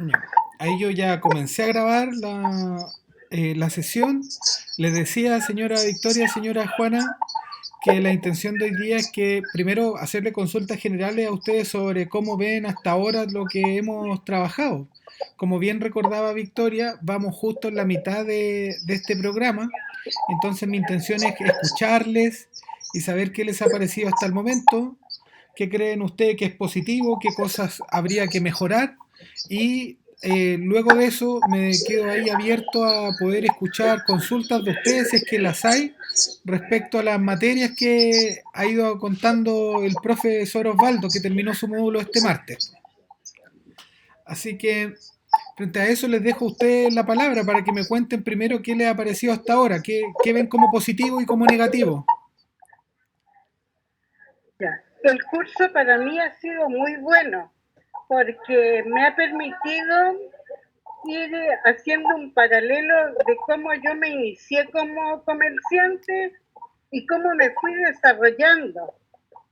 Ya. Ahí yo ya comencé a grabar la sesión. Les decía, señora Victoria, señora Juana, que la intención de hoy día es que primero hacerle consultas generales a ustedes sobre cómo ven hasta ahora lo que hemos trabajado. Como bien recordaba Victoria, vamos justo en la mitad de este programa, entonces mi intención es escucharles y saber qué les ha parecido hasta el momento, qué creen ustedes que es positivo, qué cosas habría que mejorar y luego de eso me quedo ahí abierto a poder escuchar consultas de ustedes si es que las hay respecto a las materias que ha ido contando el profesor Osvaldo, que terminó su módulo este martes. Así que, frente a eso, les dejo a ustedes la palabra para que me cuenten primero qué les ha parecido hasta ahora, qué ven como positivo y como negativo. Ya. El curso para mí ha sido muy bueno porque me ha permitido ir haciendo un paralelo de cómo yo me inicié como comerciante y cómo me fui desarrollando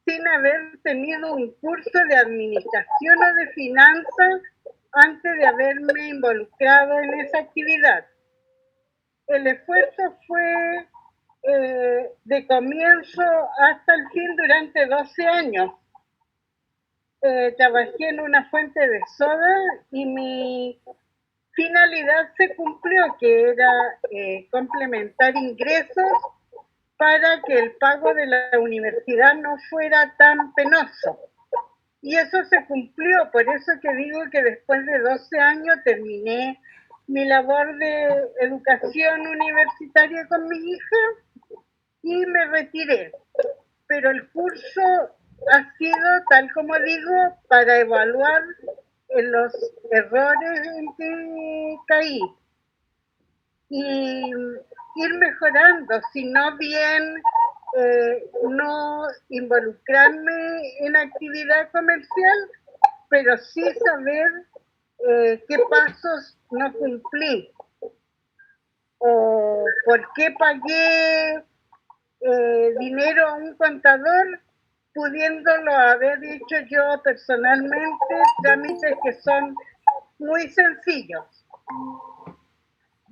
sin haber tenido un curso de administración o de finanzas antes de haberme involucrado en esa actividad. El esfuerzo fue de comienzo hasta el fin durante 12 años. Trabajé en una fuente de soda y mi finalidad se cumplió, que era complementar ingresos para que el pago de la universidad no fuera tan penoso. Y eso se cumplió, por eso que digo que después de 12 años terminé mi labor de educación universitaria con mi hija y me retiré. Pero el curso ha sido, tal como digo, para evaluar los errores en que caí y ir mejorando, sino bien no involucrarme en actividad comercial, pero sí saber qué pasos no cumplí o por qué pagué dinero a un contador pudiéndolo haber hecho yo personalmente, trámites que son muy sencillos.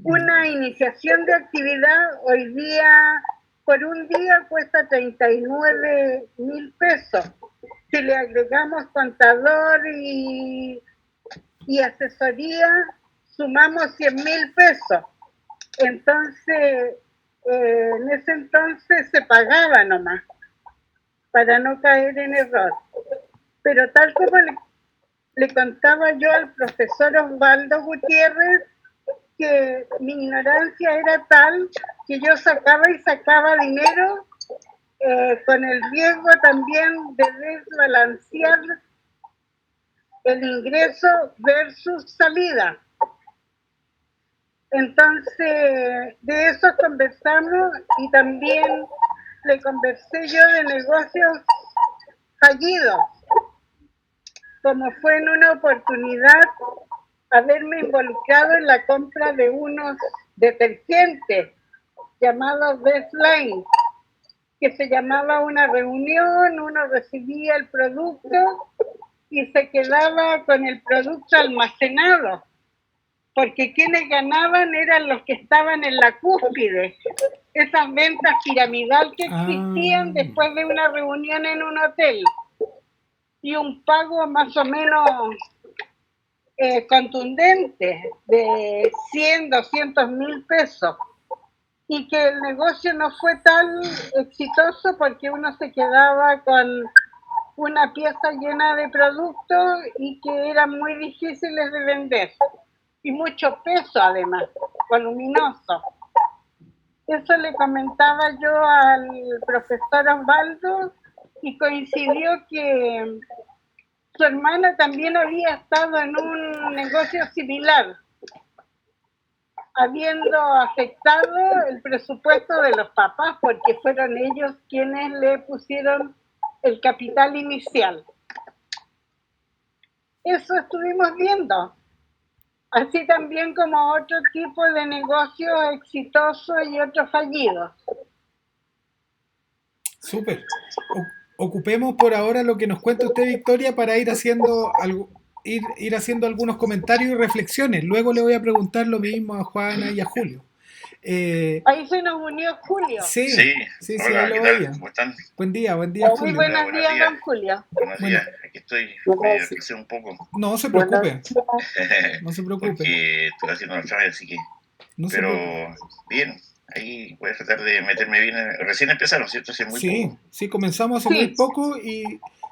Una iniciación de actividad hoy día, por un día, cuesta 39.000 pesos. Si le agregamos contador y asesoría, sumamos 100.000 pesos. Entonces, en ese entonces se pagaba nomás para no caer en error. Pero tal como le contaba yo al profesor Osvaldo Gutiérrez, que mi ignorancia era tal que yo sacaba y sacaba dinero con el riesgo también de desbalancear el ingreso versus salida. Entonces, de eso conversamos y también le conversé yo de negocios fallidos, como fue en una oportunidad haberme involucrado en la compra de unos detergentes llamados Best Line, que se llamaba una reunión, uno recibía el producto y se quedaba con el producto almacenado, porque quienes ganaban eran los que estaban en la cúspide, esas ventas piramidal que existían Ah, después de una reunión en un hotel y un pago más o menos contundente de 100, 200.000 pesos y que el negocio no fue tan exitoso porque uno se quedaba con una pieza llena de productos y que eran muy difíciles de vender y mucho peso además, voluminoso. Eso le comentaba yo al profesor Osvaldo y coincidió que su hermana también había estado en un negocio similar, habiendo afectado el presupuesto de los papás porque fueron ellos quienes le pusieron el capital inicial. Eso estuvimos viendo, así también como otro tipo de negocios exitosos y otros fallidos. súper. Ocupemos por ahora lo que nos cuenta usted, Victoria, para ir haciendo algo. ir haciendo algunos comentarios y reflexiones. Luego le voy a preguntar lo mismo a Juana y a Julio. Ahí se nos unió Julio. Sí, Sí, sí, sí, ahí hola, lo ¿qué tal? veía. ¿Cómo están? Buen día, Muy Julio. Hola, buenos buenos días, días. don Julio. Buenos Bueno, días. Aquí estoy Buenos medio días. descansé un poco no se Buenos preocupe, días. no se preocupe, porque estoy haciendo unos trámites, así que... no se preocupe. Pero bien, ahí voy a tratar de meterme bien. Recién empezaron, ¿cierto? Hace muy Sí, poco. sí, comenzamos hace muy Sí, poco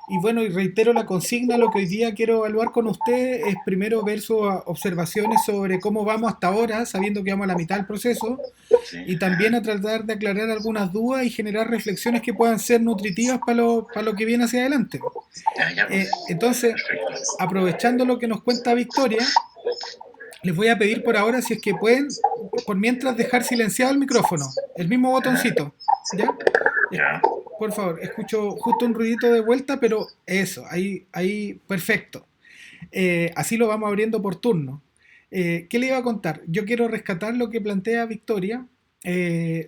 y bueno, y reitero la consigna, lo que hoy día quiero evaluar con usted es primero ver sus observaciones sobre cómo vamos hasta ahora, sabiendo que vamos a la mitad del proceso, Sí. y también a tratar de aclarar algunas dudas y generar reflexiones que puedan ser nutritivas para lo que viene hacia adelante. Ya, pues. Entonces, Perfecto. aprovechando lo que nos cuenta Victoria, les voy a pedir por ahora si es que pueden, por mientras, dejar silenciado el micrófono, el mismo botoncito, ¿ya? Ya. Por favor, escucho justo un ruidito de vuelta, pero eso, ahí, perfecto. Así lo vamos abriendo por turno. ¿Qué le iba a contar? Yo quiero rescatar lo que plantea Victoria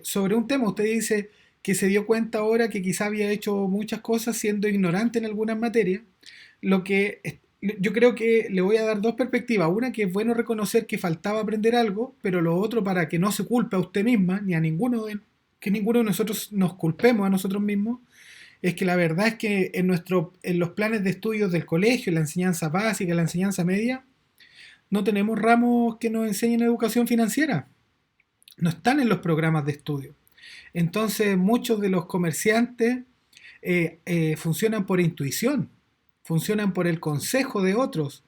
sobre un tema. Usted dice que se dio cuenta ahora que quizá había hecho muchas cosas siendo ignorante en algunas materias. Lo que yo creo que le voy a dar dos perspectivas. Una, que es bueno reconocer que faltaba aprender algo, pero lo otro, para que no se culpe a usted misma ni a que ninguno de nosotros nos culpemos a nosotros mismos, es que la verdad es que en los planes de estudios del colegio, en la enseñanza básica, en la enseñanza media, no tenemos ramos que nos enseñen educación financiera. No están en los programas de estudio. Entonces, muchos de los comerciantes funcionan por intuición, funcionan por el consejo de otros.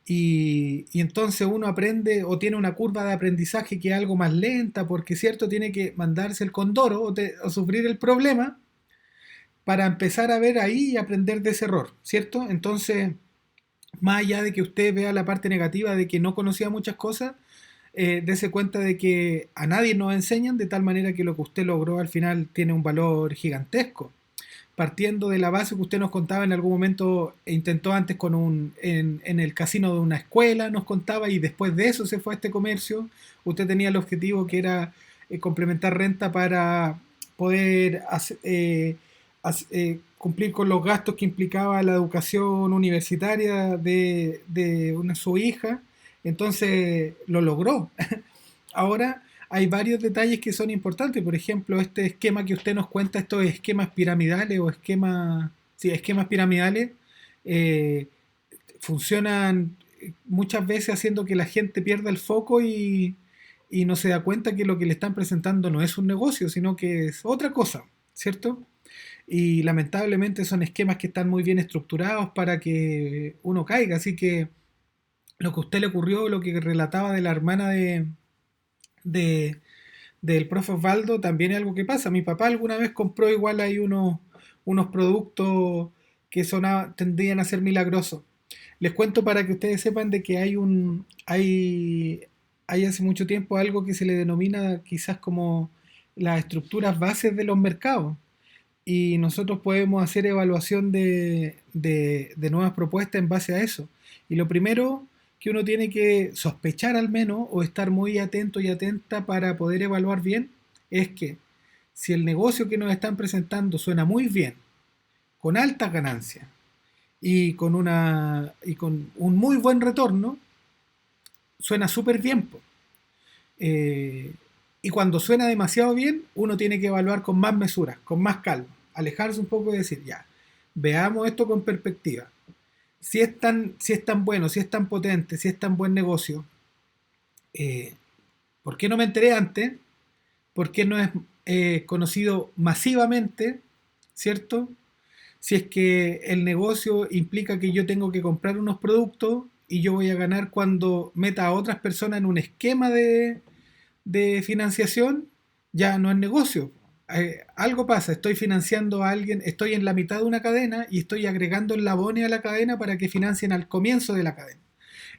Y entonces uno aprende o tiene una curva de aprendizaje que es algo más lenta, porque cierto, tiene que mandarse el condoro o sufrir el problema para empezar a ver ahí y aprender de ese error, ¿cierto? Entonces, más allá de que usted vea la parte negativa de que no conocía muchas cosas, dése cuenta de que a nadie nos enseñan, de tal manera que lo que usted logró al final tiene un valor gigantesco. Partiendo de la base que usted nos contaba en algún momento, intentó antes en el casino de una escuela, nos contaba, y después de eso se fue a este comercio. Usted tenía el objetivo que era complementar renta para poder cumplir con los gastos que implicaba la educación universitaria su hija. Entonces lo logró. Ahora hay varios detalles que son importantes. Por ejemplo, este esquema que usted nos cuenta, estos esquemas piramidales o esquemas piramidales, eh, funcionan muchas veces haciendo que la gente pierda el foco y no se da cuenta que lo que le están presentando no es un negocio, sino que es otra cosa, ¿cierto? Y lamentablemente son esquemas que están muy bien estructurados para que uno caiga. Así que lo que a usted le ocurrió, lo que relataba de la hermana de- del profe Osvaldo, también es algo que pasa. Mi papá alguna vez compró igual hay unos productos que tendrían a ser milagrosos. Les cuento para que ustedes sepan de que hay hace mucho tiempo algo que se le denomina quizás como las estructuras bases de los mercados, y nosotros podemos hacer evaluación de nuevas propuestas en base a eso. Y lo primero que uno tiene que sospechar, al menos, o estar muy atento y atenta para poder evaluar bien, es que si el negocio que nos están presentando suena muy bien, con altas ganancias y con un muy buen retorno, suena súper bien, po. Eh, y cuando suena demasiado bien, uno tiene que evaluar con más mesura, con más calma, alejarse un poco y decir, ya, veamos esto con perspectiva. Si es tan bueno, si es tan potente, si es tan buen negocio, eh, ¿por qué no me enteré antes? ¿Por qué no es conocido masivamente? ¿Cierto? Si es que el negocio implica que yo tengo que comprar unos productos y yo voy a ganar cuando meta a otras personas en un esquema de financiación, ya no es negocio. Algo pasa, estoy financiando a alguien, estoy en la mitad de una cadena y estoy agregando eslabones a la cadena para que financien al comienzo de la cadena.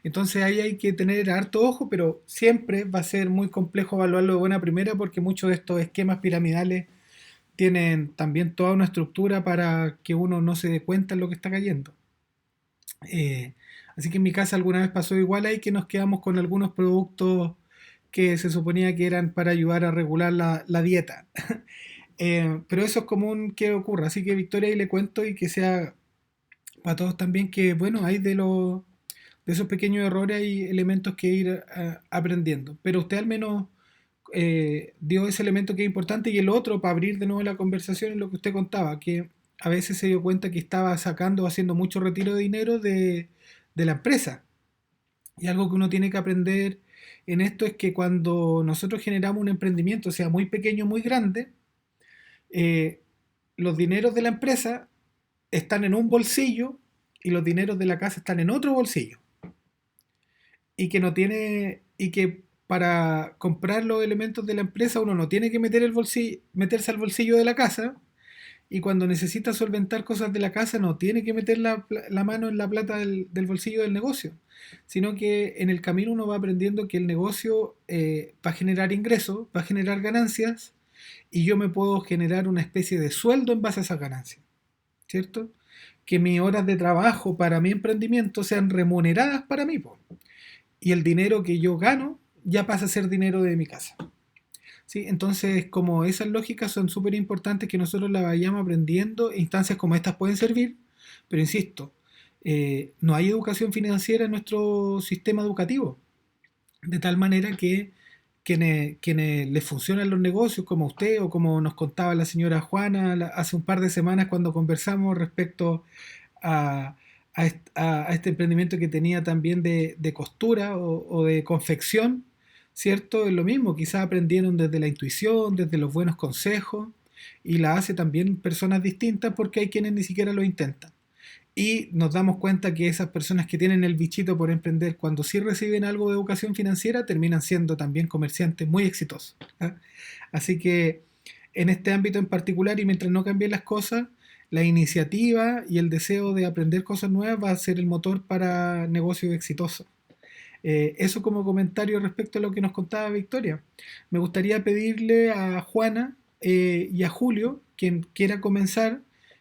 Entonces ahí hay que tener harto ojo, pero siempre va a ser muy complejo evaluarlo de buena primera, porque muchos de estos esquemas piramidales tienen también toda una estructura para que uno no se dé cuenta en lo que está cayendo. Eh, Así que en mi casa alguna vez pasó igual ahí, que nos quedamos con algunos productos que se suponía que eran para ayudar a regular la dieta. Pero eso es común que ocurra. Así que Victoria, ahí le cuento, y que sea para todos también, que bueno, hay de esos pequeños errores hay elementos que ir aprendiendo. Pero usted al menos dio ese elemento que es importante y el otro, para abrir de nuevo la conversación, es lo que usted contaba, que a veces se dio cuenta que estaba sacando o haciendo mucho retiro de dinero de la empresa. Y algo que uno tiene que aprender en esto es que cuando nosotros generamos un emprendimiento, sea muy pequeño o muy grande, eh, los dineros de la empresa están en un bolsillo y los dineros de la casa están en otro bolsillo. Y que no tiene, y que para comprar los elementos de la empresa uno no tiene que meterse al bolsillo de la casa, y cuando necesita solventar cosas de la casa no tiene que meter la mano en la plata del bolsillo del negocio, sino que en el camino uno va aprendiendo que el negocio va a generar ingresos, va a generar ganancias, y yo me puedo generar una especie de sueldo en base a esas ganancias, ¿cierto? Que mis horas de trabajo para mi emprendimiento sean remuneradas para mí, po. Y el dinero que yo gano ya pasa a ser dinero de mi casa. ¿Sí? Entonces, como esas lógicas son súper importantes que nosotros las vayamos aprendiendo, instancias como estas pueden servir, pero insisto, no hay educación financiera en nuestro sistema educativo, de tal manera que quienes les funcionan los negocios, como usted o como nos contaba la señora Juana hace un par de semanas cuando conversamos respecto a, a este emprendimiento que tenía también de costura o de confección, ¿cierto? Es lo mismo, quizás aprendieron desde la intuición, desde los buenos consejos, y la hace también personas distintas porque hay quienes ni siquiera lo intentan. Y nos damos cuenta que esas personas que tienen el bichito por emprender, cuando sí reciben algo de educación financiera, terminan siendo también comerciantes muy exitosos. ¿Ah? Así que en este ámbito en particular, y mientras no cambien las cosas, la iniciativa y el deseo de aprender cosas nuevas va a ser el motor para negocios exitosos. Eso como comentario respecto a lo que nos contaba Victoria. Me gustaría pedirle a Juana y a Julio, quien quiera comenzar,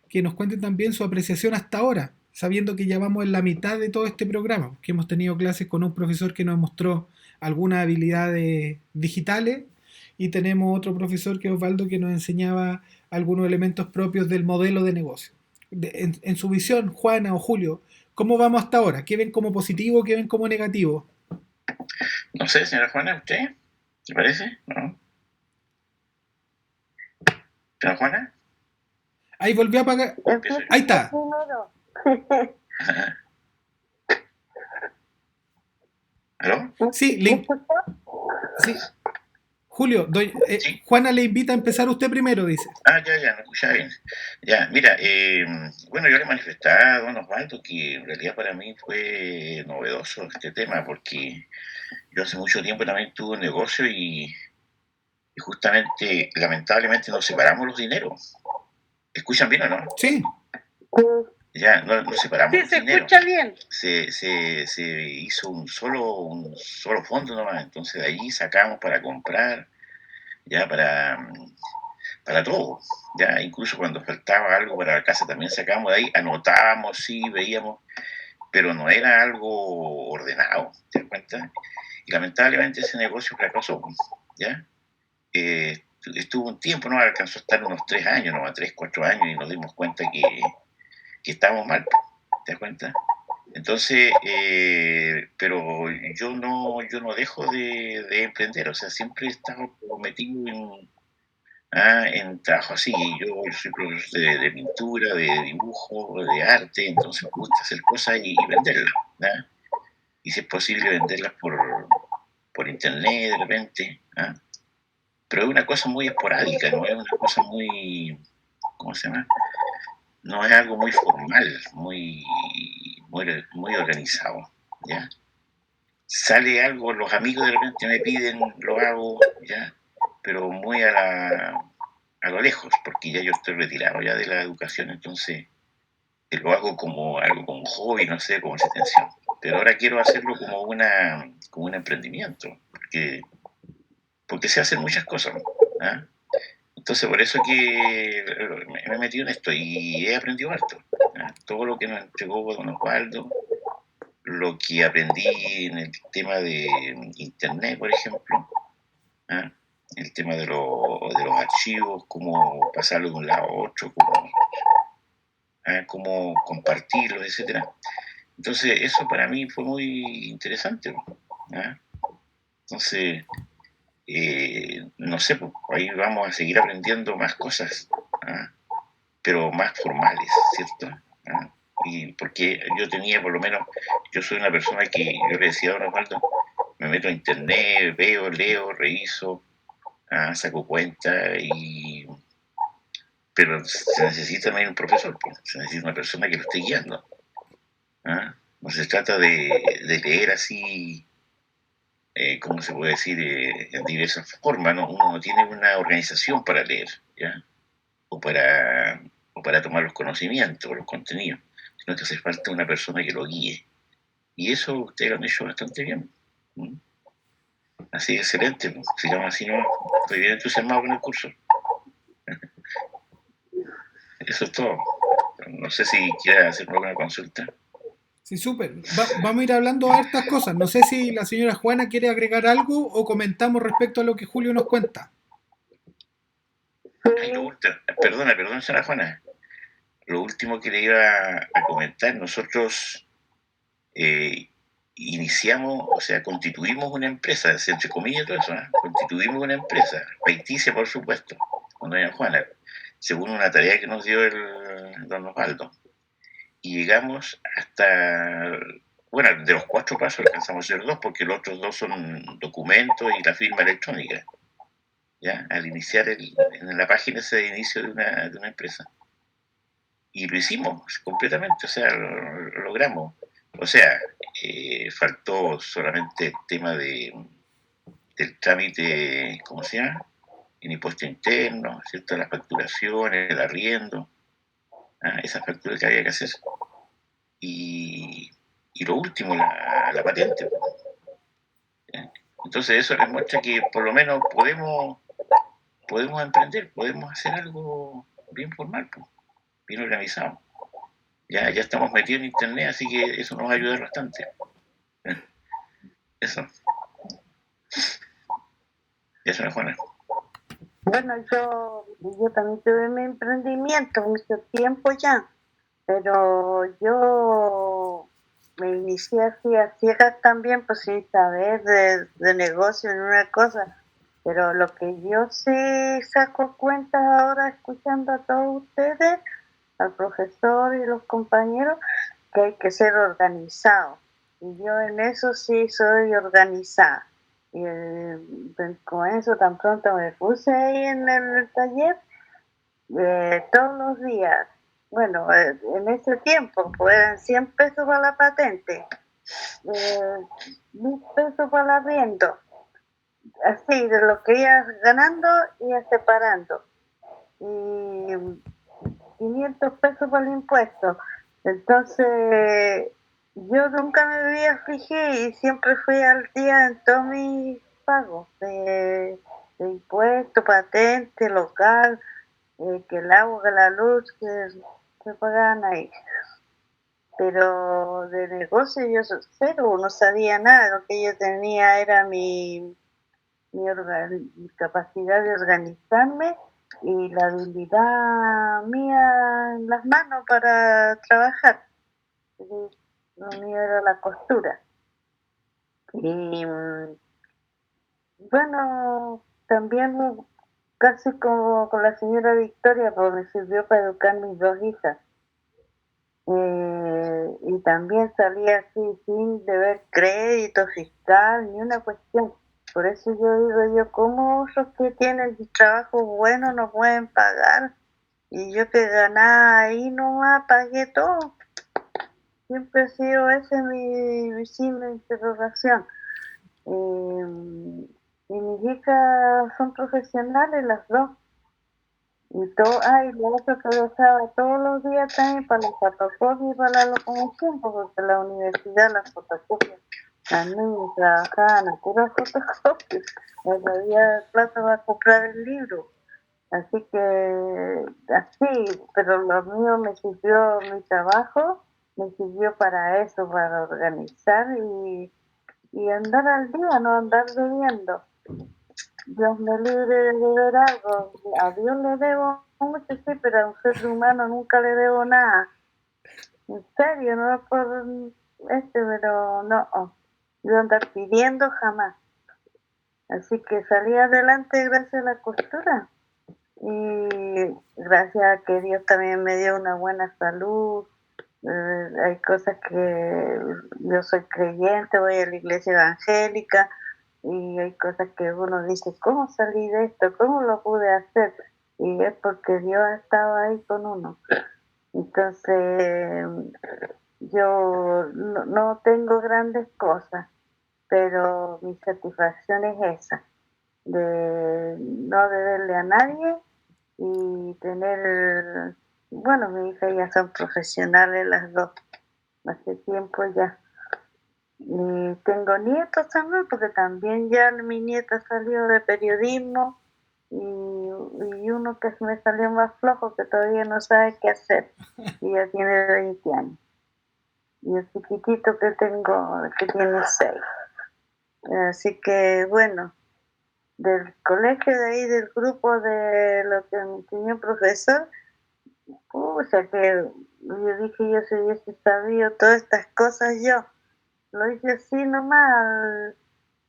que nos cuenten también su apreciación hasta ahora, sabiendo que ya vamos en la mitad de todo este programa, que hemos tenido clases con un profesor que nos mostró algunas habilidades digitales, y tenemos otro profesor que es Osvaldo, que nos enseñaba algunos elementos propios del modelo de negocio. En su visión, Juana o Julio, ¿cómo vamos hasta ahora? ¿Qué ven como positivo? ¿Qué ven como negativo? No sé, señora Juana, ¿usted? ¿Le parece? ¿No? ¿Señora Juana? Ahí volvió a apagar. Ahí está. ¿Aló? Sí, sí. Julio, Sí. Juana le invita a empezar usted primero, dice. Ya, me escucha bien. Ya, mira, bueno, yo le manifestaba a don Osvaldo que en realidad para mí fue novedoso este tema, porque yo hace mucho tiempo también tuve un negocio y justamente, lamentablemente, nos separamos los dineros. ¿Escuchan bien o no? Sí. Ya, no separamos Sí, los se dineros. escucha bien. Se hizo un solo fondo nomás, entonces de ahí sacamos para comprar, ya para todo, ya incluso cuando faltaba algo para la casa también sacamos de ahí, anotábamos, sí, veíamos, pero no era algo ordenado, ¿te das cuenta? Y lamentablemente ese negocio fracasó, ¿ya? Estuvo un tiempo, no alcanzó a estar unos 3 años, no, 3, 4 años, y nos dimos cuenta que estábamos mal, ¿te das cuenta? Entonces, pero yo no dejo de emprender, o sea, siempre he estado metido en trabajo así. Yo soy profesor de pintura, de dibujo, de arte, entonces me gusta hacer cosas y venderlas, ¿ya? Y si es posible venderlas por internet de repente, ¿ya? Pero es una cosa muy esporádica, no es una cosa muy, ¿cómo se llama? No es algo muy formal, muy organizado, ¿ya? Sale algo, los amigos de repente me piden, lo hago, ¿ya? Pero muy a lo lejos, porque ya yo estoy retirado ya de la educación, entonces lo hago como algo, como un hobby, no sé, como extensión. Pero ahora quiero hacerlo como un emprendimiento, porque se hacen muchas cosas, ¿ah? Entonces, por eso que me he metido en esto y he aprendido harto, ¿ah? Todo lo que nos entregó don Osvaldo, lo que aprendí en el tema de internet, por ejemplo, ¿ah? El tema de los archivos, cómo pasarlo de un lado a otro, cómo compartirlos, etcétera. Entonces, eso para mí fue muy interesante. ¿Ah? Entonces, no sé, pues, ahí vamos a seguir aprendiendo más cosas, ¿ah? Pero más formales, ¿cierto? ¿Ah? Y porque yo tenía, por lo menos, yo soy una persona que, yo le decía a don Osvaldo, me meto a internet, veo, leo, reviso, saco cuenta, pero se necesita también un profesor, pues, se necesita una persona que lo esté guiando. ¿Ah? No se trata de leer así, ¿cómo se puede decir?, en diversas formas, ¿no? Uno no tiene una organización para leer, ¿ya? O para, o para tomar los conocimientos o los contenidos, sino que hace falta una persona que lo guíe. Y eso ustedes lo han hecho bastante bien. ¿Mm? Así, excelente. Pues. Sigamos así, ¿no? Estoy bien entusiasmado con el curso. Eso es todo. No sé si quiera hacer alguna consulta. Sí, súper. Vamos a ir hablando de hartas cosas. No sé si la señora Juana quiere agregar algo o comentamos respecto a lo que Julio nos cuenta. Ay, perdona, señora Juana. Lo último que le iba a comentar, nosotros eh, iniciamos, o sea, constituimos una empresa, entre comillas todo eso, ¿eh? Constituimos una empresa, ficticia por supuesto, con doña Juana, según una tarea que nos dio el don Osvaldo. Y llegamos hasta, bueno, de los 4 pasos alcanzamos a hacer 2, porque los otros 2 son documentos y la firma electrónica, ¿ya? Al iniciar en la página ese de inicio de una empresa. Y lo hicimos completamente, o sea, lo logramos. O sea, faltó solamente el tema del trámite, ¿cómo se llama? En impuesto interno, ¿cierto? La facturación, el arriendo, esa factura que había que hacer. Y, y lo último, la patente. ¿Ya? Entonces eso les muestra que por lo menos podemos emprender, podemos hacer algo bien formal, bien organizado. Ya estamos metidos en internet, así que eso nos va a ayudar bastante. Eso, eso es Juana. Bueno, yo también tuve mi emprendimiento mucho tiempo ya, pero yo me inicié así a ciegas también, pues sin saber de negocio en una cosa. Pero lo que yo sí saco cuenta ahora escuchando a todos ustedes, al profesor y los compañeros, que hay que ser organizado. Y yo en eso sí soy organizada. Y con eso tan pronto me puse ahí en el taller, todos los días. Bueno, en ese tiempo pues eran 100 pesos para la patente, 1000 pesos para el arriendo. Así, de lo que ibas ganando, ibas separando. Y 500 pesos por el impuesto. Entonces, yo nunca me había fijado y siempre fui al día en todos mis pagos de impuestos, patente, local, que el agua, que la luz, que se pagaban ahí. Pero de negocio yo cero, no sabía nada. Lo que yo tenía era mi capacidad de organizarme y la habilidad mía en las manos para trabajar. Lo mío era la costura. Y bueno, también casi como con la señora Victoria, pues me sirvió para educar mis 2 hijas. Y también salí así sin deber crédito fiscal ni una cuestión. Por eso yo digo yo, ¿cómo otros que tienen trabajo bueno no pueden pagar? Y yo que ganaba ahí nomás pagué todo. Siempre ha sido ese mi signo de interrogación. Y mis hijas son profesionales las 2. Y todo, lo otro que lo usaba todos los días también para los fotocopias y para la locomoción, porque la universidad, las fotocopias, las niñas trabajaban a puras fotocopias, no había plata para comprar el libro. Así que, así, pero lo mío me sirvió, mi trabajo me sirvió para eso, para organizar y andar al día, no andar bebiendo. Dios me libre de deber algo. A Dios le debo mucho, sí, pero a un ser humano nunca le debo nada. En serio, no es por pero no, yo andar pidiendo jamás. Así que salí adelante gracias a la costura y gracias a que Dios también me dio una buena salud. Hay cosas que yo soy creyente, voy a la iglesia evangélica y hay cosas que uno dice, ¿cómo salí de esto? ¿Cómo lo pude hacer? Y es porque Dios ha estado ahí con uno. Entonces, yo no tengo grandes cosas, pero mi satisfacción es esa, de no deberle a nadie y tener, bueno, mi hija ya son profesionales las dos, hace tiempo ya. Y tengo nietos también, porque también ya mi nieta salió de periodismo y uno que me salió más flojo, que todavía no sabe qué hacer, y ya tiene 20 años. Y el chiquitito que tengo, que tiene 6. Así que bueno, del colegio de ahí, del grupo de lo que me enseñó el profesor, pucha, que yo dije, yo si hubiese sabido todas estas cosas yo, lo hice así nomás,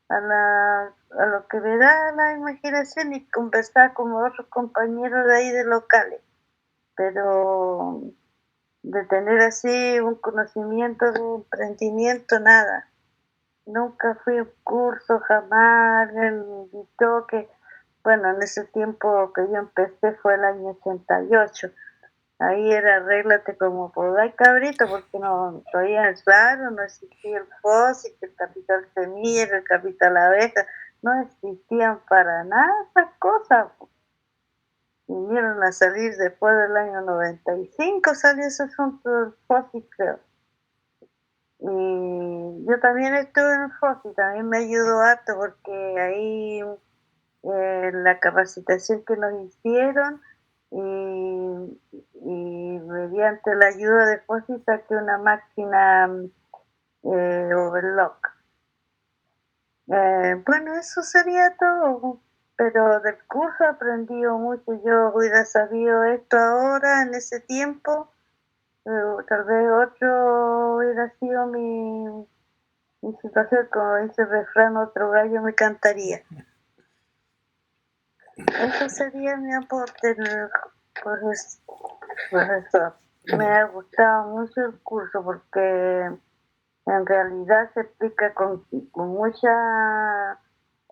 a lo que me da la imaginación y conversar con otros compañeros de ahí de locales, pero de tener así un conocimiento de emprendimiento, nada. Nunca fui a un curso, jamás, me invitó que, bueno, en ese tiempo que yo empecé fue el año 88. Ahí era arréglate como podáis, cabrito, porque no, todavía claro, no existía el FOSI, que el capital semilla, el capital abeja, no existían para nada esas cosas. Vinieron a salir después del año 95, salió ese asunto del FOSI, creo. Y yo también estuve en el FOSI, también me ayudó harto porque ahí la capacitación que nos hicieron y mediante la ayuda de FOSI saqué una máquina overlock. Bueno, eso sería todo, pero del curso he aprendido mucho. Yo hubiera sabido esto ahora, en ese tiempo, tal vez otro hubiera sido mi situación, como dice el refrán, otro gallo me cantaría. Eso sería mi aporte, profesor. Me ha gustado mucho el curso porque en realidad se explica con mucha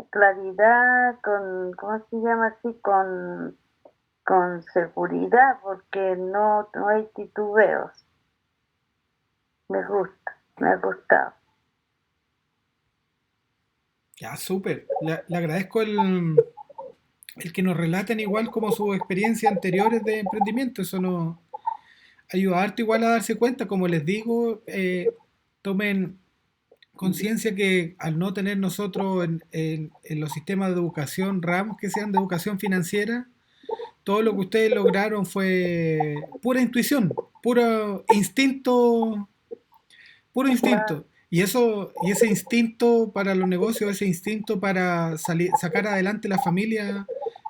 claridad, ¿cómo se llama así? Con seguridad, porque no hay titubeos. Me gusta, me ha gustado. Ya, súper. Le agradezco el que nos relaten igual como sus experiencias anteriores de emprendimiento. Eso nos ayuda harto igual a darse cuenta. Como les digo, tomen conciencia que al no tener nosotros en los sistemas de educación ramos que sean de educación financiera, todo lo que ustedes lograron fue pura intuición, puro instinto. Y eso, y ese instinto para los negocios, ese instinto para sacar adelante la familia,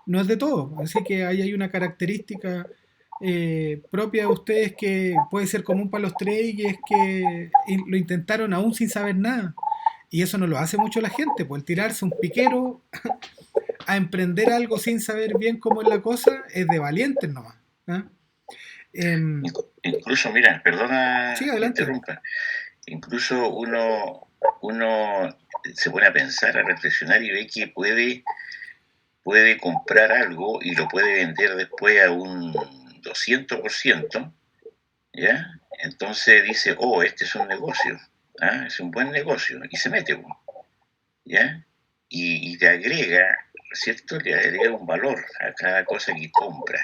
no es de todo. Así que ahí hay una característica propia de ustedes que puede ser común para los tres y es que lo intentaron aún sin saber nada. Y eso no lo hace mucho la gente, pues el tirarse un piquero a emprender algo sin saber bien cómo es la cosa es de valientes nomás. ¿Ah? Incluso, mira, perdona Sí, que adelante. interrumpa, incluso uno se pone a pensar, a reflexionar y ve que puede comprar algo y lo puede vender después a un 200%, ¿ya? Entonces dice, oh, este es un negocio, es un buen negocio, y se mete, ¿ya? Y te agrega, ¿cierto? Le agrega un valor a cada cosa que compra.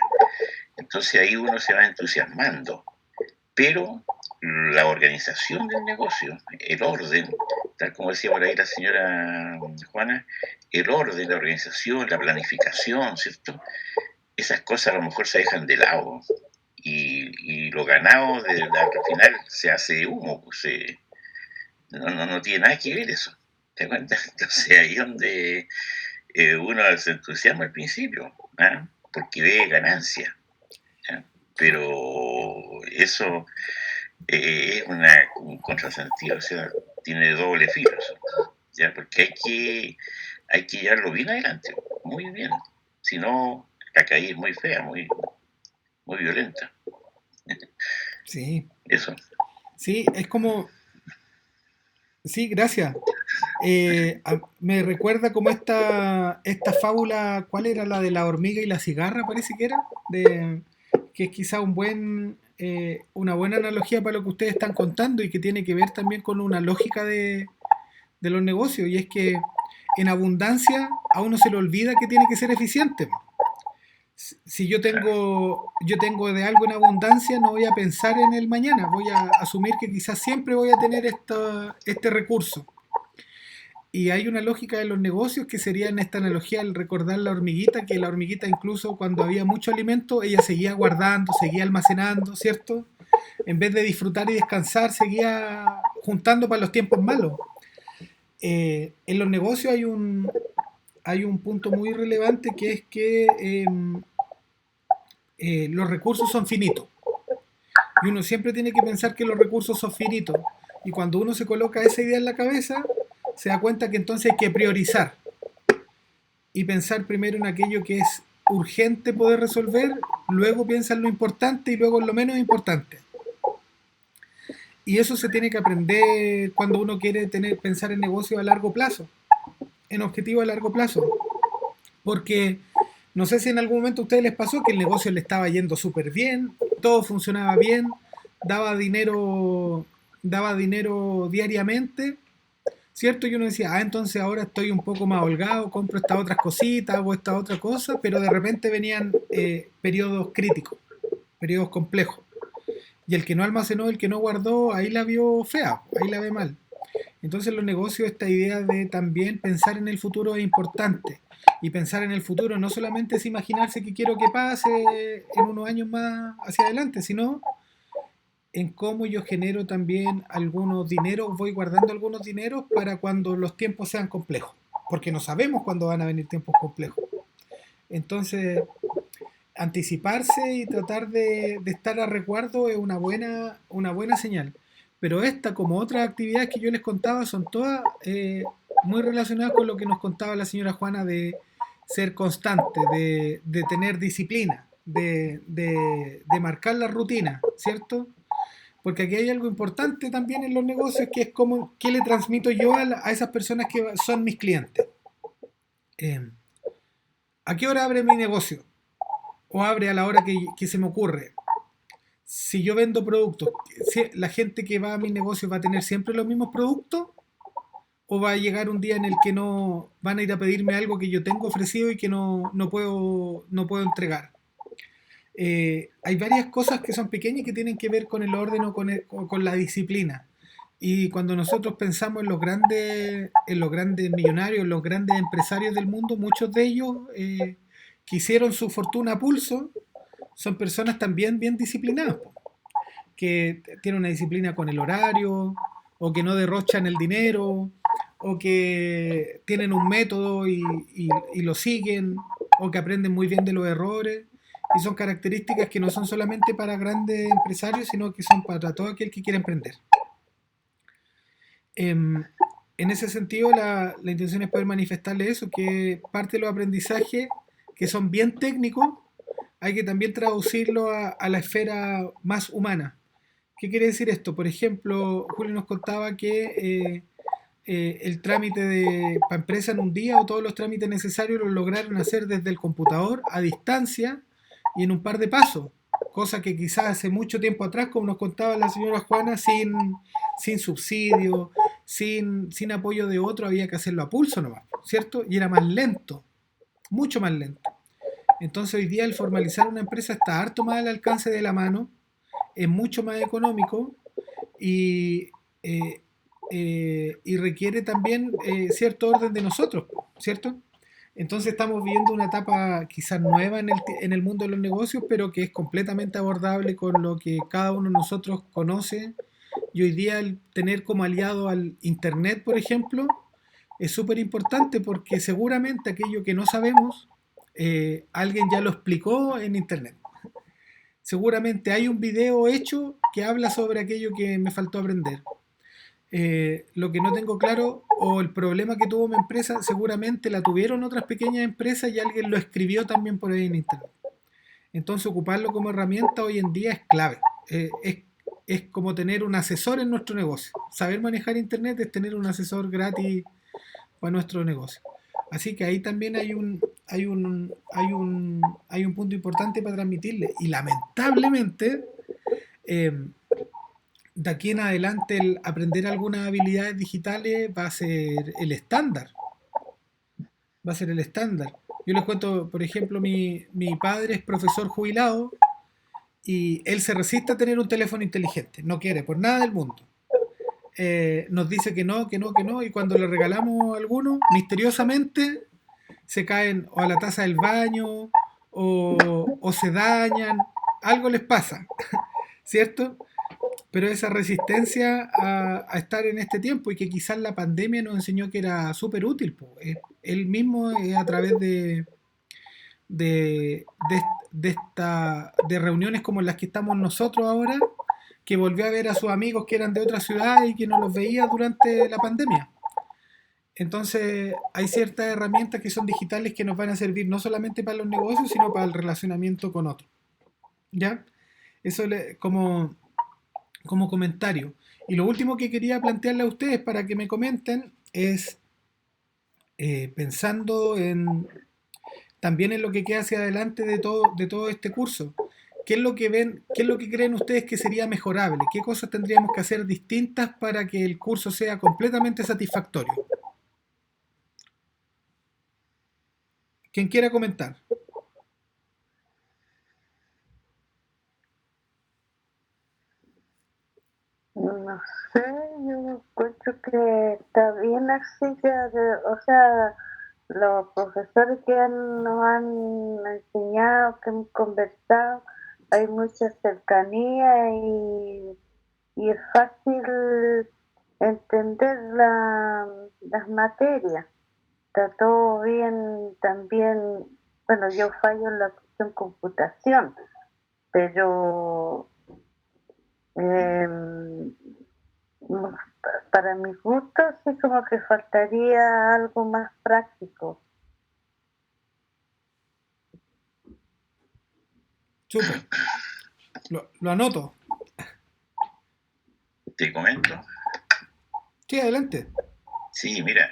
Entonces ahí uno se va entusiasmando. Pero la organización del negocio, el orden, tal como decía por ahí la señora Juana, el orden, la organización, la planificación, ¿cierto? Esas cosas a lo mejor se dejan de lado y lo ganado al final se hace humo, pues no tiene nada que ver eso. ¿Te cuentas? Entonces ahí es donde uno se entusiasma al principio, porque ve ganancia. ¿Ya? Pero eso es un contrasentido, o sea, tiene doble filo eso, ¿ya? Porque hay que llevarlo bien adelante, muy bien. Si no, la caída es muy fea, muy violenta. Sí, Eso. sí, es como, sí, gracias. Me recuerda como esta fábula, ¿cuál era? La de la hormiga y la cigarra, parece que era, de, que es quizá una buena analogía para lo que ustedes están contando y que tiene que ver también con una lógica de los negocios, y es que en abundancia a uno se le olvida que tiene que ser eficiente. Si Claro. yo tengo de algo en abundancia, no voy a pensar en el mañana, voy a asumir que quizás siempre voy a tener este recurso. Y hay una lógica de los negocios que sería en esta analogía al recordar la hormiguita, que la hormiguita incluso cuando había mucho alimento, ella seguía guardando, seguía almacenando, ¿cierto? En vez de disfrutar y descansar, seguía juntando para los tiempos malos. En los negocios hay un punto muy relevante que es que los recursos son finitos. Y uno siempre tiene que pensar que los recursos son finitos. Y cuando uno se coloca esa idea en la cabeza, se da cuenta que entonces hay que priorizar y pensar primero en aquello que es urgente poder resolver, luego piensa en lo importante y luego en lo menos importante. Y eso se tiene que aprender cuando uno quiere pensar en negocios a largo plazo, en objetivos a largo plazo. Porque no sé si en algún momento a ustedes les pasó que el negocio le estaba yendo súper bien, todo funcionaba bien, daba dinero, daba dinero diariamente, ¿cierto? Y uno decía, entonces ahora estoy un poco más holgado, compro estas otras cositas, hago esta otra cosa, pero de repente venían periodos críticos, periodos complejos. Y el que no almacenó, el que no guardó, ahí la vio fea, ahí la ve mal. Entonces los negocios, esta idea de también pensar en el futuro es importante. Y pensar en el futuro no solamente es imaginarse que quiero que pase en unos años más hacia adelante, sino en cómo yo genero también algunos dineros, voy guardando algunos dineros para cuando los tiempos sean complejos, porque no sabemos cuándo van a venir tiempos complejos. Entonces, anticiparse y tratar de estar a resguardo es una buena señal. Pero esta, como otras actividades que yo les contaba, son todas muy relacionadas con lo que nos contaba la señora Juana de ser constante, de tener disciplina, de marcar la rutina, ¿cierto? Porque aquí hay algo importante también en los negocios, que es como qué le transmito yo a esas personas que son mis clientes. Eh, ¿A qué hora abre mi negocio? O abre a la hora que se me ocurre. Si yo vendo productos, si la gente que va a mi negocio va a tener siempre los mismos productos, o va a llegar un día en el que no van a ir a pedirme algo que yo tengo ofrecido y que no puedo entregar. Hay varias cosas que son pequeñas y que tienen que ver con el orden o con la disciplina. Y cuando nosotros pensamos en los grandes millonarios, en los grandes empresarios del mundo, muchos de ellos que hicieron su fortuna a pulso son personas también bien disciplinadas, que tienen una disciplina con el horario, o que no derrochan el dinero, o que tienen un método y lo siguen, o que aprenden muy bien de los errores. Y son características que no son solamente para grandes empresarios, sino que son para todo aquel que quiere emprender. En ese sentido, la intención es poder manifestarle eso, que parte de los aprendizajes que son bien técnicos, hay que también traducirlo a la esfera más humana. ¿Qué quiere decir esto? Por ejemplo, Julio nos contaba que el trámite para empresa en un día o todos los trámites necesarios los lograron hacer desde el computador a distancia y en un par de pasos, cosa que quizás hace mucho tiempo atrás, como nos contaba la señora Juana, sin subsidio, sin apoyo de otro, había que hacerlo a pulso nomás, ¿cierto? Y era más lento, mucho más lento. Entonces hoy día el formalizar una empresa está harto más al alcance de la mano, es mucho más económico y, eh, y requiere también cierto orden de nosotros, ¿cierto? Entonces estamos viviendo una etapa quizás nueva en el mundo de los negocios, pero que es completamente abordable con lo que cada uno de nosotros conoce. Y hoy día el tener como aliado al Internet, por ejemplo, es súper importante porque seguramente aquello que no sabemos, alguien ya lo explicó en Internet. seguramente hay un video hecho que habla sobre aquello que me faltó aprender. Lo que no tengo claro, o el problema que tuvo mi empresa, seguramente la tuvieron otras pequeñas empresas y alguien lo escribió también por ahí en internet. Entonces ocuparlo como herramienta hoy en día es clave. Es como tener un asesor en nuestro negocio. Saber manejar internet es tener un asesor gratis para nuestro negocio. Así que ahí también hay un punto importante para transmitirle. Y lamentablemente, eh, de aquí en adelante el aprender algunas habilidades digitales va a ser el estándar. Va a ser el estándar. Yo les cuento, por ejemplo, mi padre es profesor jubilado y él se resiste a tener un teléfono inteligente. No quiere, por nada del mundo. Nos dice que no, que no, que no, y cuando le regalamos alguno, misteriosamente se caen o a la taza del baño o se dañan, algo les pasa, ¿cierto? Pero esa resistencia a estar en este tiempo y que quizás la pandemia nos enseñó que era súper útil. Él mismo a través de, de reuniones como las que estamos nosotros ahora, que volvió a ver a sus amigos que eran de otras ciudades y que no los veía durante la pandemia. Entonces hay ciertas herramientas que son digitales que nos van a servir no solamente para los negocios, sino para el relacionamiento con otros. ¿Ya? Eso como comentario. Y lo último que quería plantearle a ustedes para que me comenten es, pensando también en lo que queda hacia adelante de todo este curso, ¿qué es lo que ven, qué es lo que creen ustedes que sería mejorable? ¿Qué cosas tendríamos que hacer distintas para que el curso sea completamente satisfactorio? ¿Quién quiera comentar? No sé, yo encuentro que está bien así, o sea, los profesores que nos han enseñado, que hemos conversado, hay mucha cercanía y es fácil entender las materias. Está todo bien también, bueno, yo fallo en la cuestión computación, pero para mis gustos sí como que faltaría algo más práctico. Súper. Lo anoto. Te comento. Sí, adelante. Sí, mira,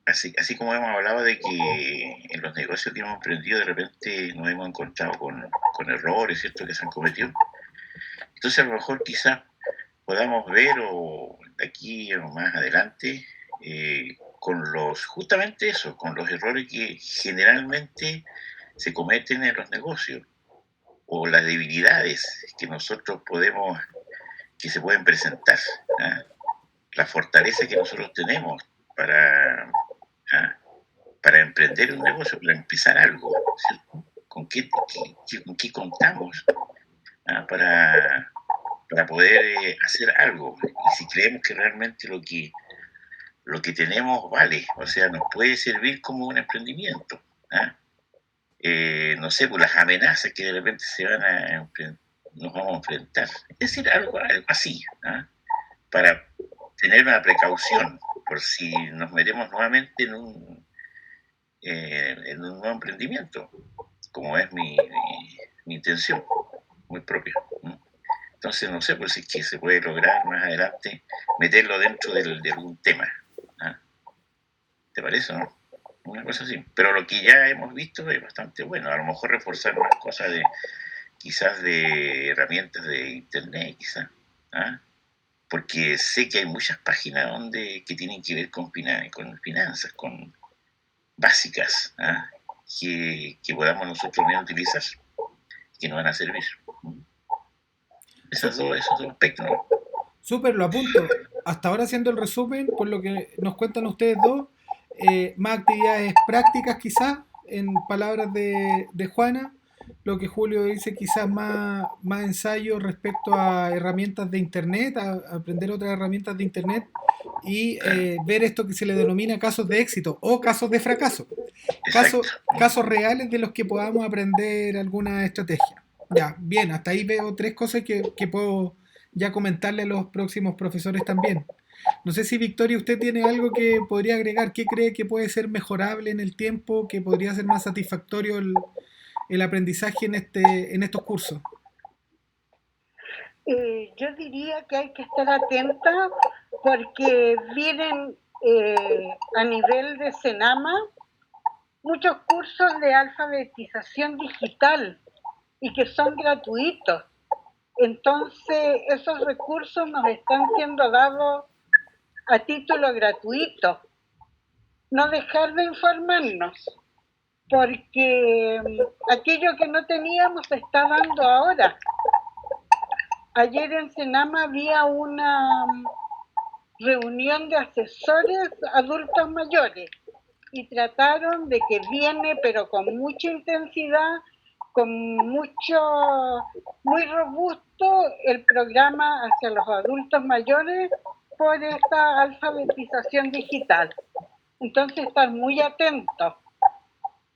así como hemos hablado de que en los negocios que hemos emprendido de repente nos hemos encontrado con errores, ¿cierto?, que se han cometido. Entonces a lo mejor quizás podamos ver o de aquí o más adelante justamente eso, con los errores que generalmente se cometen en los negocios o las debilidades que se pueden presentar, ¿ah? La fortaleza que nosotros tenemos para, ¿ah?, para emprender un negocio, para empezar algo, ¿cierto? ¿Con qué contamos, ¿ah?, para poder hacer algo? Y si creemos que realmente lo que tenemos vale, o sea, nos puede servir como un emprendimiento, ¿ah? No sé, por las amenazas que de repente nos vamos a enfrentar. Es decir, algo así, ¿ah?, para tener una precaución por si nos metemos nuevamente en un nuevo emprendimiento, como es mi intención, muy propia. Entonces, no sé, pues si es que se puede lograr más adelante meterlo dentro de algún tema, ¿ah? ¿Te parece, no? Una cosa así. Pero lo que ya hemos visto es bastante bueno. A lo mejor reforzar más cosas quizás de herramientas de internet, quizás, ¿ah? Porque sé que hay muchas páginas que tienen que ver con finanzas, con básicas, ¿ah?, que podamos nosotros mismos utilizar, que nos van a servir. Esos dos aspectos, ¿no? Súper, lo apunto. Hasta ahora, haciendo el resumen, por lo que nos cuentan ustedes dos, más actividades prácticas quizás, en palabras de Juana, lo que Julio dice quizás más ensayos respecto a herramientas de internet, a aprender otras herramientas de internet y ver esto que se le denomina casos de éxito o casos de fracaso. Casos reales de los que podamos aprender alguna estrategia. Ya, bien, hasta ahí veo tres cosas que puedo ya comentarle a los próximos profesores también. No sé si Victoria, usted tiene algo que podría agregar. ¿Qué cree que puede ser mejorable en el tiempo, que podría ser más satisfactorio el aprendizaje en estos cursos? Yo diría que hay que estar atenta porque vienen a nivel de Senama muchos cursos de alfabetización digital y que son gratuitos. Entonces, esos recursos nos están siendo dados a título gratuito. No dejar de informarnos, porque aquello que no teníamos se está dando ahora. Ayer en Senama había una reunión de asesores adultos mayores y trataron de que viene, pero con mucha intensidad, con muy robusto el programa hacia los adultos mayores por esta alfabetización digital. Entonces, estar muy atentos,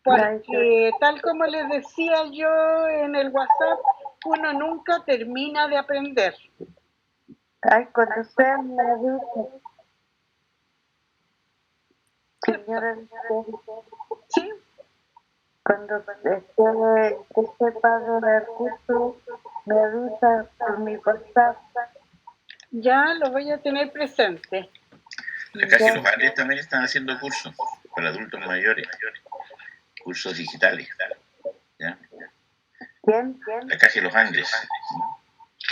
porque tal como les decía yo en el WhatsApp, uno nunca termina de aprender. Ay, cuando usted me dice, señora, ¿Sí? cuando esté sepa del curso, me avisa por mi WhatsApp. Ya lo voy a tener presente. Acá que los Andes también están haciendo cursos para adultos mayores, cursos digitales. ¿Ya? ¿Quién? La Caja de los Andes.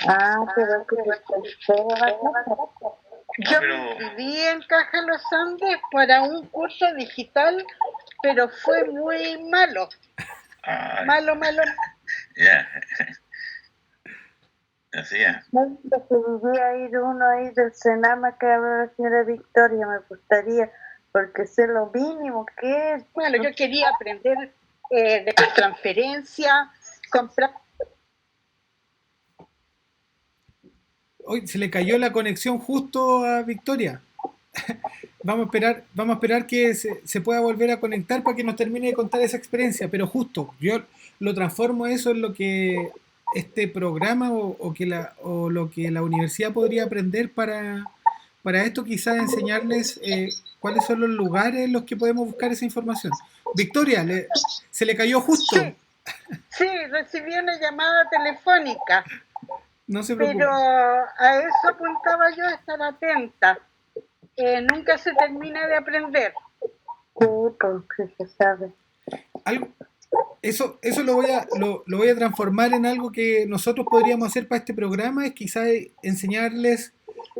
Ah, pero que usted va a hacer. Yo me inscribí en Caja Los Andes para un curso digital, pero fue muy malo. Malo. Ya. Así es. No, preferiría ir uno ahí del Senama que habla la señora Victoria, me gustaría, porque sé lo mínimo que es. Bueno, yo quería aprender de transferencia, comprar. Hoy se le cayó la conexión justo a Victoria. Vamos a esperar que se pueda volver a conectar para que nos termine de contar esa experiencia, pero justo, yo lo transformo eso en lo que este programa o lo que la universidad podría aprender para esto, quizás enseñarles cuáles son los lugares en los que podemos buscar esa información. Victoria, se le cayó justo. Sí, recibí una llamada telefónica. No se preocupe. Pero a eso apuntaba yo, a estar atenta. Nunca se termina de aprender. Sí, porque se sabe. Eso lo voy a transformar en algo que nosotros podríamos hacer para este programa, es quizás enseñarles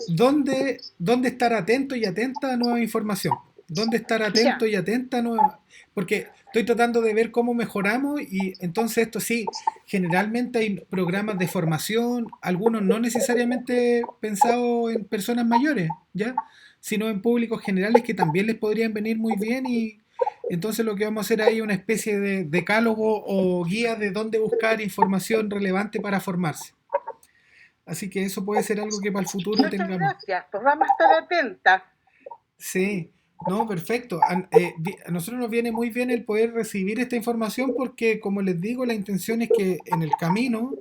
dónde estar atento y atenta a nueva información. Dónde estar atento y atenta a nueva... Porque estoy tratando de ver cómo mejoramos y entonces esto sí, generalmente hay programas de formación, algunos no necesariamente pensados en personas mayores, ¿ya? Sino en públicos generales que también les podrían venir muy bien y entonces lo que vamos a hacer ahí es una especie de decálogo o guía de dónde buscar información relevante para formarse. Así que eso puede ser algo que para el futuro Muchas tengamos. Gracias, pues vamos a estar atentas. Sí, no, perfecto. A nosotros nos viene muy bien el poder recibir esta información porque, como les digo, la intención es que en el camino,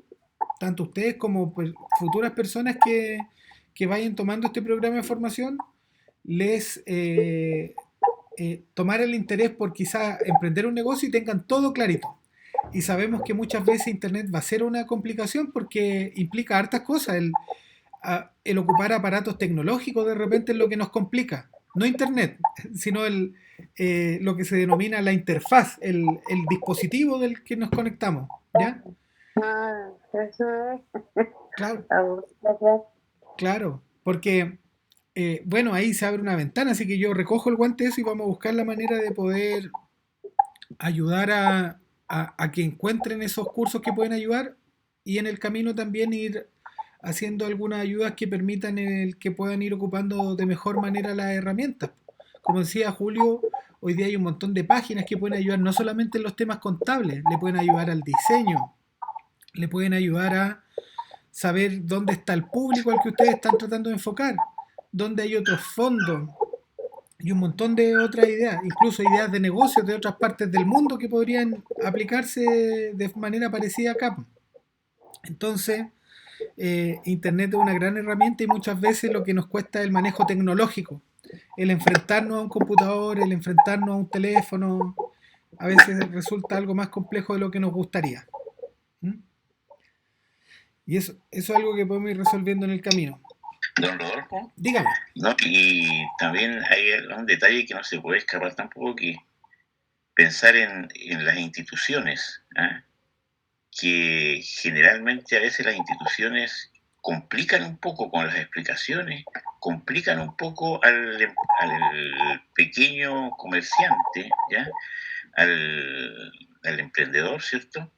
tanto ustedes como futuras personas que vayan tomando este programa de formación, les tomar el interés por quizá emprender un negocio y tengan todo clarito. Y sabemos que muchas veces Internet va a ser una complicación porque implica hartas cosas. El ocupar aparatos tecnológicos de repente es lo que nos complica. No Internet, sino lo que se denomina la interfaz, el dispositivo del que nos conectamos. ¿Ya? Ah, eso es. Claro. Claro, porque bueno, ahí se abre una ventana, así que yo recojo el guante de eso y vamos a buscar la manera de poder ayudar a que encuentren esos cursos que pueden ayudar y en el camino también ir haciendo algunas ayudas que permitan que puedan ir ocupando de mejor manera las herramientas. Como decía Julio, hoy día hay un montón de páginas que pueden ayudar no solamente en los temas contables, le pueden ayudar al diseño, le pueden ayudar a saber dónde está el público al que ustedes están tratando de enfocar, dónde hay otros fondos y un montón de otras ideas, incluso ideas de negocios de otras partes del mundo que podrían aplicarse de manera parecida acá. Entonces, Internet es una gran herramienta y muchas veces lo que nos cuesta es el manejo tecnológico, el enfrentarnos a un computador, el enfrentarnos a un teléfono, a veces resulta algo más complejo de lo que nos gustaría. ¿Mm? Y eso es algo que podemos ir resolviendo en el camino. Don Rodolfo, Dígame. ¿no? Y también hay un detalle que no se puede escapar tampoco, que pensar en las instituciones, ¿ah? Que generalmente a veces las instituciones complican un poco con las explicaciones, complican un poco al pequeño comerciante, ¿ya? Al emprendedor, ¿cierto?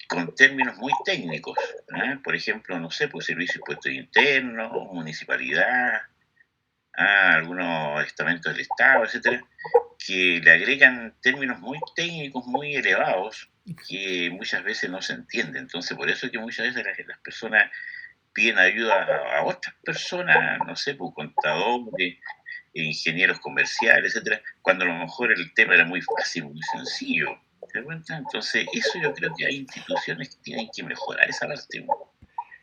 Con términos muy técnicos, ¿eh? Por ejemplo, no sé, pues servicio de impuestos internos, municipalidad, algunos estamentos del Estado, etcétera, que le agregan términos muy técnicos, muy elevados, que muchas veces no se entienden. Entonces, por eso es que muchas veces las personas piden ayuda a otras personas, no sé, pues contadores, ingenieros comerciales, etcétera, cuando a lo mejor el tema era muy fácil, muy sencillo. ¿Te das cuenta? Entonces, eso yo creo que hay instituciones que tienen que mejorar esa parte.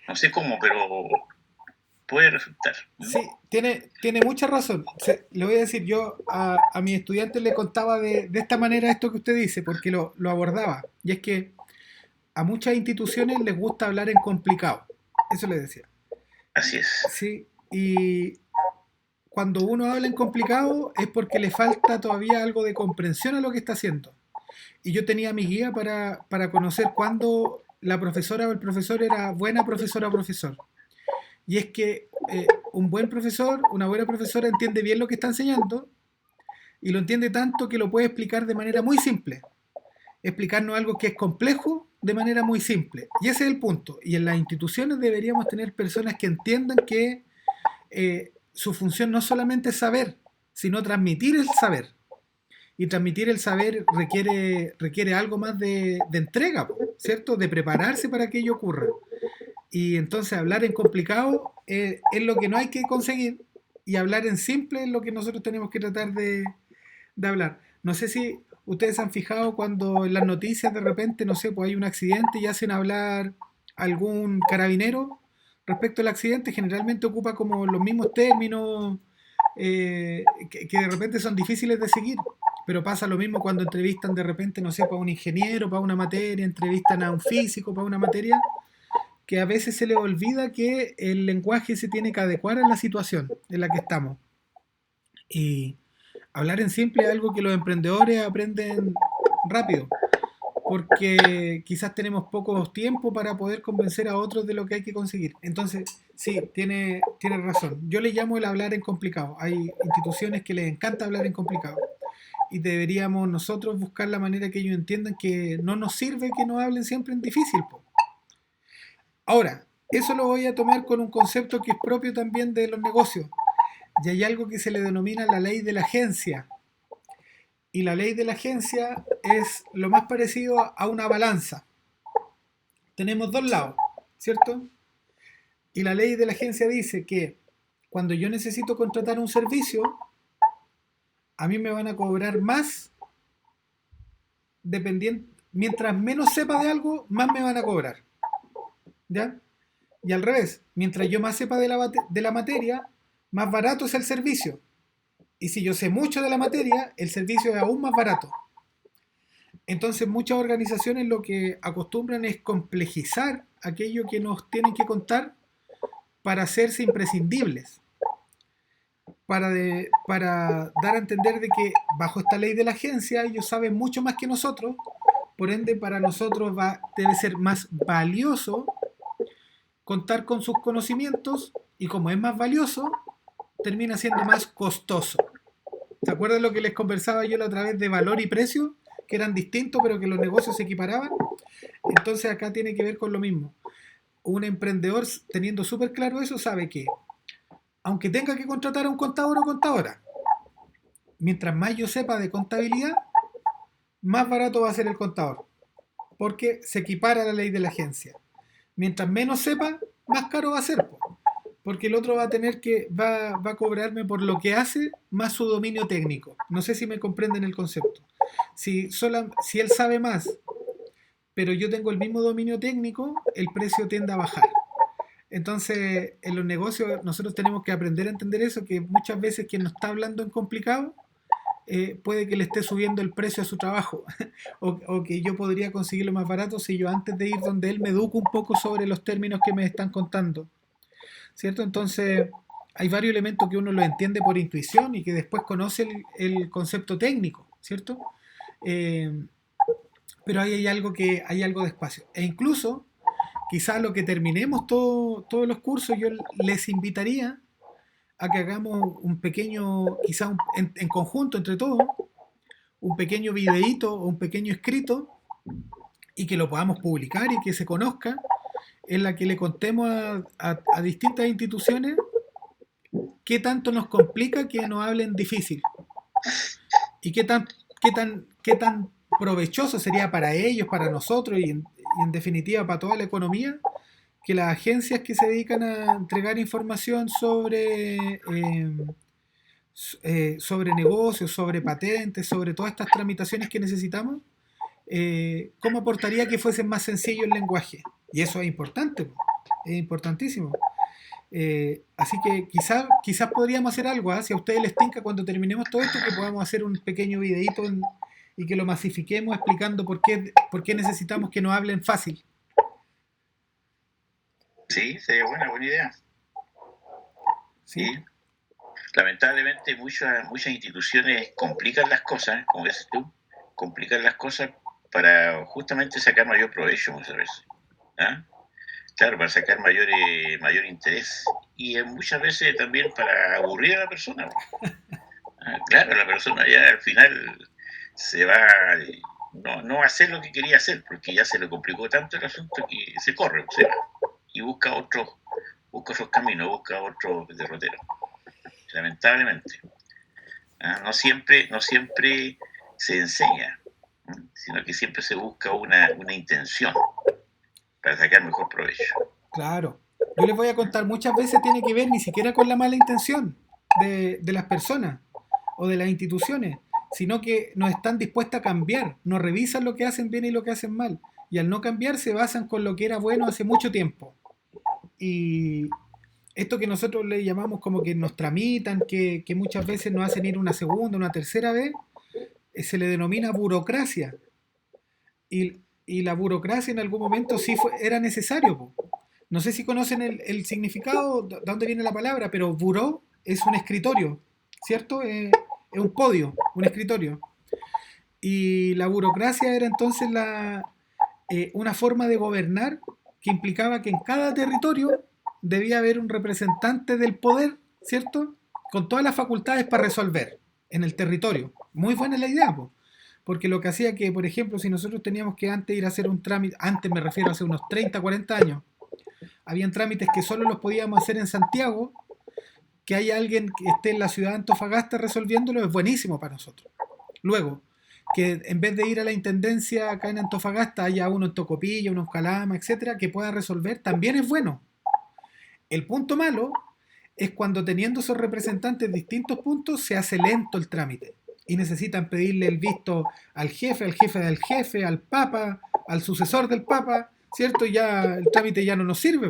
No sé cómo, pero puede resultar. Sí, tiene mucha razón. Le voy a decir, yo a mis estudiantes le contaba de esta manera esto que usted dice, porque lo abordaba. Y es que a muchas instituciones les gusta hablar en complicado. Eso le decía. Así es. Sí, y cuando uno habla en complicado es porque le falta todavía algo de comprensión a lo que está haciendo. Y yo tenía mi guía para conocer cuándo la profesora o el profesor era buena profesora o profesor. Y es que un buen profesor, una buena profesora entiende bien lo que está enseñando y lo entiende tanto que lo puede explicar de manera muy simple. Explicarnos algo que es complejo de manera muy simple. Y ese es el punto. Y en las instituciones deberíamos tener personas que entiendan que su función no solamente es saber, sino transmitir el saber. Y transmitir el saber requiere algo más de entrega, ¿cierto? De prepararse para que ello ocurra. Y entonces hablar en complicado es lo que no hay que conseguir y hablar en simple es lo que nosotros tenemos que tratar de hablar. No sé si ustedes se han fijado cuando en las noticias de repente, no sé, pues hay un accidente y hacen hablar algún carabinero respecto al accidente, generalmente ocupa como los mismos términos que de repente son difíciles de seguir. Pero pasa lo mismo cuando entrevistan de repente, no sé, para un ingeniero, para una materia, entrevistan a un físico para una materia, que a veces se le olvida que el lenguaje se tiene que adecuar a la situación en la que estamos. Y hablar en simple es algo que los emprendedores aprenden rápido, porque quizás tenemos poco tiempo para poder convencer a otros de lo que hay que conseguir. Entonces, sí, tiene razón. Yo le llamo el hablar en complicado. Hay instituciones que les encanta hablar en complicado. Y deberíamos nosotros buscar la manera que ellos entiendan que no nos sirve que nos hablen siempre en difícil, po. Ahora, eso lo voy a tomar con un concepto que es propio también de los negocios. Y hay algo que se le denomina la ley de la agencia. Y la ley de la agencia es lo más parecido a una balanza. Tenemos dos lados, ¿cierto? Y la ley de la agencia dice que cuando yo necesito contratar un servicio, a mí me van a cobrar más dependiendo, mientras menos sepa de algo, más me van a cobrar. ¿Ya? Y al revés, mientras yo más sepa de la materia, más barato es el servicio. Y si yo sé mucho de la materia, el servicio es aún más barato. Entonces muchas organizaciones lo que acostumbran es complejizar aquello que nos tienen que contar para hacerse imprescindibles. Para dar a entender de que bajo esta ley de la agencia ellos saben mucho más que nosotros, por ende para nosotros debe ser más valioso contar con sus conocimientos y como es más valioso, termina siendo más costoso. ¿Se acuerdan lo que les conversaba yo la otra vez de valor y precio? Que eran distintos pero que los negocios se equiparaban. Entonces acá tiene que ver con lo mismo. Un emprendedor teniendo súper claro eso sabe que aunque tenga que contratar a un contador o contadora, mientras más yo sepa de contabilidad, más barato va a ser el contador, porque se equipara a la ley de la agencia. Mientras menos sepa, más caro va a ser, porque el otro va a tener va a cobrarme por lo que hace más su dominio técnico. No sé si me comprenden el concepto. Si él sabe más, pero yo tengo el mismo dominio técnico, el precio tiende a bajar. Entonces, en los negocios nosotros tenemos que aprender a entender eso, que muchas veces quien nos está hablando en complicado puede que le esté subiendo el precio a su trabajo o que yo podría conseguirlo más barato si yo antes de ir donde él me educo un poco sobre los términos que me están contando, ¿cierto? Entonces, hay varios elementos que uno lo entiende por intuición y que después conoce el concepto técnico, ¿cierto? Eh, pero ahí hay algo de espacio. E incluso, quizás lo que terminemos todos los cursos, yo les invitaría a que hagamos un pequeño, quizás en conjunto entre todos, un pequeño videíto o un pequeño escrito y que lo podamos publicar y que se conozca, en la que le contemos a distintas instituciones qué tanto nos complica que nos hablen difícil y qué tan provechoso sería para ellos, para nosotros y en definitiva para toda la economía que las agencias que se dedican a entregar información sobre negocios, sobre patentes, sobre todas estas tramitaciones que necesitamos, ¿cómo aportaría que fuese más sencillo el lenguaje? Y eso es importante, es importantísimo. Así que quizás podríamos hacer algo, ¿eh? Si a ustedes les tinca cuando terminemos todo esto, que podamos hacer un pequeño videíto y que lo masifiquemos explicando por qué necesitamos que nos hablen fácil. Sí, sería buena idea. ¿Sí? Sí. Lamentablemente muchas instituciones complican las cosas, como dices tú, complican las cosas para justamente sacar mayor provecho muchas veces. ¿Ah? Claro, para sacar mayor interés y muchas veces también para aburrir a la persona. Claro, la persona ya al final se va, no va a hacer lo que quería hacer porque ya se le complicó tanto el asunto que se corre, se va y busca otros caminos, busca otros derroteros. Lamentablemente. No siempre se enseña, sino que siempre se busca una intención para sacar mejor provecho. Claro. Yo les voy a contar, muchas veces tiene que ver ni siquiera con la mala intención de las personas o de las instituciones, sino que no están dispuestas a cambiar, no revisan lo que hacen bien y lo que hacen mal, y al no cambiar se basan con lo que era bueno hace mucho tiempo. Y esto que nosotros le llamamos como que nos tramitan, que muchas veces nos hacen ir una segunda, una tercera vez, se le denomina burocracia. Y la burocracia en algún momento sí era necesario, po. No sé si conocen el significado, de dónde viene la palabra, pero buró es un escritorio, ¿cierto? Es un podio, un escritorio. Y la burocracia era entonces una forma de gobernar que implicaba que en cada territorio debía haber un representante del poder, ¿cierto? Con todas las facultades para resolver en el territorio. Muy buena la idea, po. Porque lo que hacía que, por ejemplo, si nosotros teníamos que antes ir a hacer un trámite, antes me refiero a hace unos 30, 40 años, habían trámites que solo los podíamos hacer en Santiago, que haya alguien que esté en la ciudad de Antofagasta resolviéndolo es buenísimo para nosotros. Luego, que en vez de ir a la intendencia acá en Antofagasta haya uno en Tocopilla, uno en Calama, etcétera, que pueda resolver, también es bueno. El punto malo es cuando teniendo esos representantes de distintos puntos se hace lento el trámite y necesitan pedirle el visto al jefe del jefe, al papa, al sucesor del papa, ¿cierto? Y ya el trámite ya no nos sirve.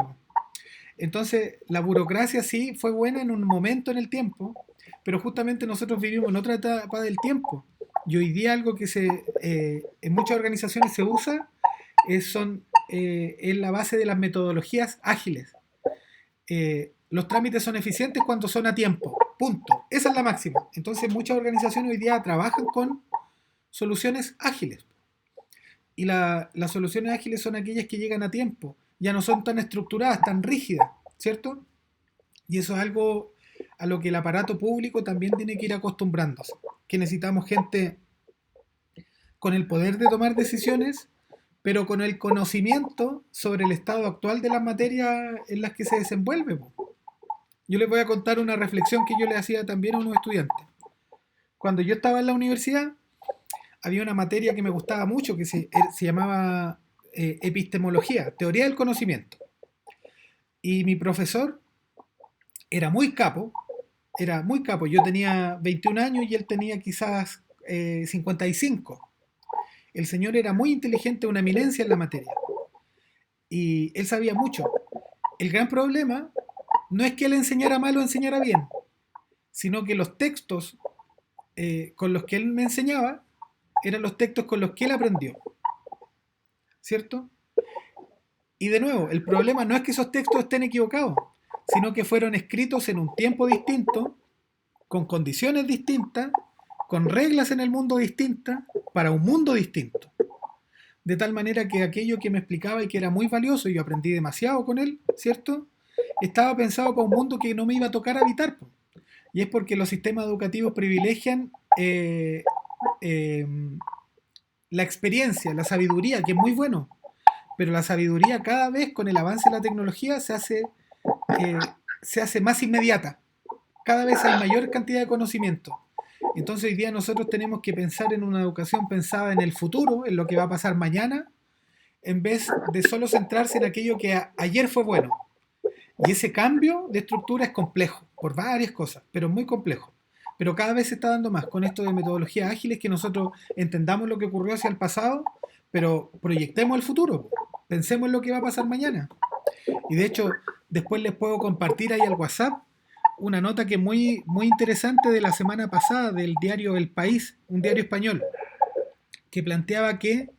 Entonces, la burocracia sí fue buena en un momento en el tiempo, pero justamente nosotros vivimos en otra etapa del tiempo. Y hoy día algo que en muchas organizaciones se usa es la base de las metodologías ágiles. Los trámites son eficientes cuando son a tiempo, punto. Esa es la máxima. Entonces muchas organizaciones hoy día trabajan con soluciones ágiles. Y las soluciones ágiles son aquellas que llegan a tiempo, ya no son tan estructuradas, tan rígidas, ¿cierto? Y eso es algo a lo que el aparato público también tiene que ir acostumbrándose, que necesitamos gente con el poder de tomar decisiones, pero con el conocimiento sobre el estado actual de las materias en las que se desenvuelve. Yo les voy a contar una reflexión que yo le hacía también a unos estudiantes. Cuando yo estaba en la universidad, había una materia que me gustaba mucho que se llamaba epistemología, teoría del conocimiento. Y mi profesor era muy capo. Yo tenía 21 años y él tenía quizás 55. El señor era muy inteligente, una eminencia en la materia. Y él sabía mucho. El gran problema no es que él enseñara mal o enseñara bien, sino que los textos con los que él me enseñaba eran los textos con los que él aprendió. ¿Cierto? Y de nuevo, el problema no es que esos textos estén equivocados, sino que fueron escritos en un tiempo distinto, con condiciones distintas, con reglas en el mundo distintas, para un mundo distinto. De tal manera que aquello que me explicaba y que era muy valioso, y yo aprendí demasiado con él, ¿cierto? Estaba pensado para un mundo que no me iba a tocar habitar. Y es porque los sistemas educativos privilegian la experiencia, la sabiduría, que es muy bueno, pero la sabiduría cada vez con el avance de la tecnología se hace más inmediata. Cada vez hay mayor cantidad de conocimiento. Entonces hoy día nosotros tenemos que pensar en una educación pensada en el futuro, en lo que va a pasar mañana, en vez de solo centrarse en aquello que ayer fue bueno. Y ese cambio de estructura es complejo, por varias cosas, pero muy complejo. Pero cada vez se está dando más con esto de metodologías ágiles, que nosotros entendamos lo que ocurrió hacia el pasado, pero proyectemos el futuro, pensemos en lo que va a pasar mañana. Y de hecho, después les puedo compartir ahí al WhatsApp una nota que es muy, muy interesante de la semana pasada del diario El País, un diario español, que planteaba que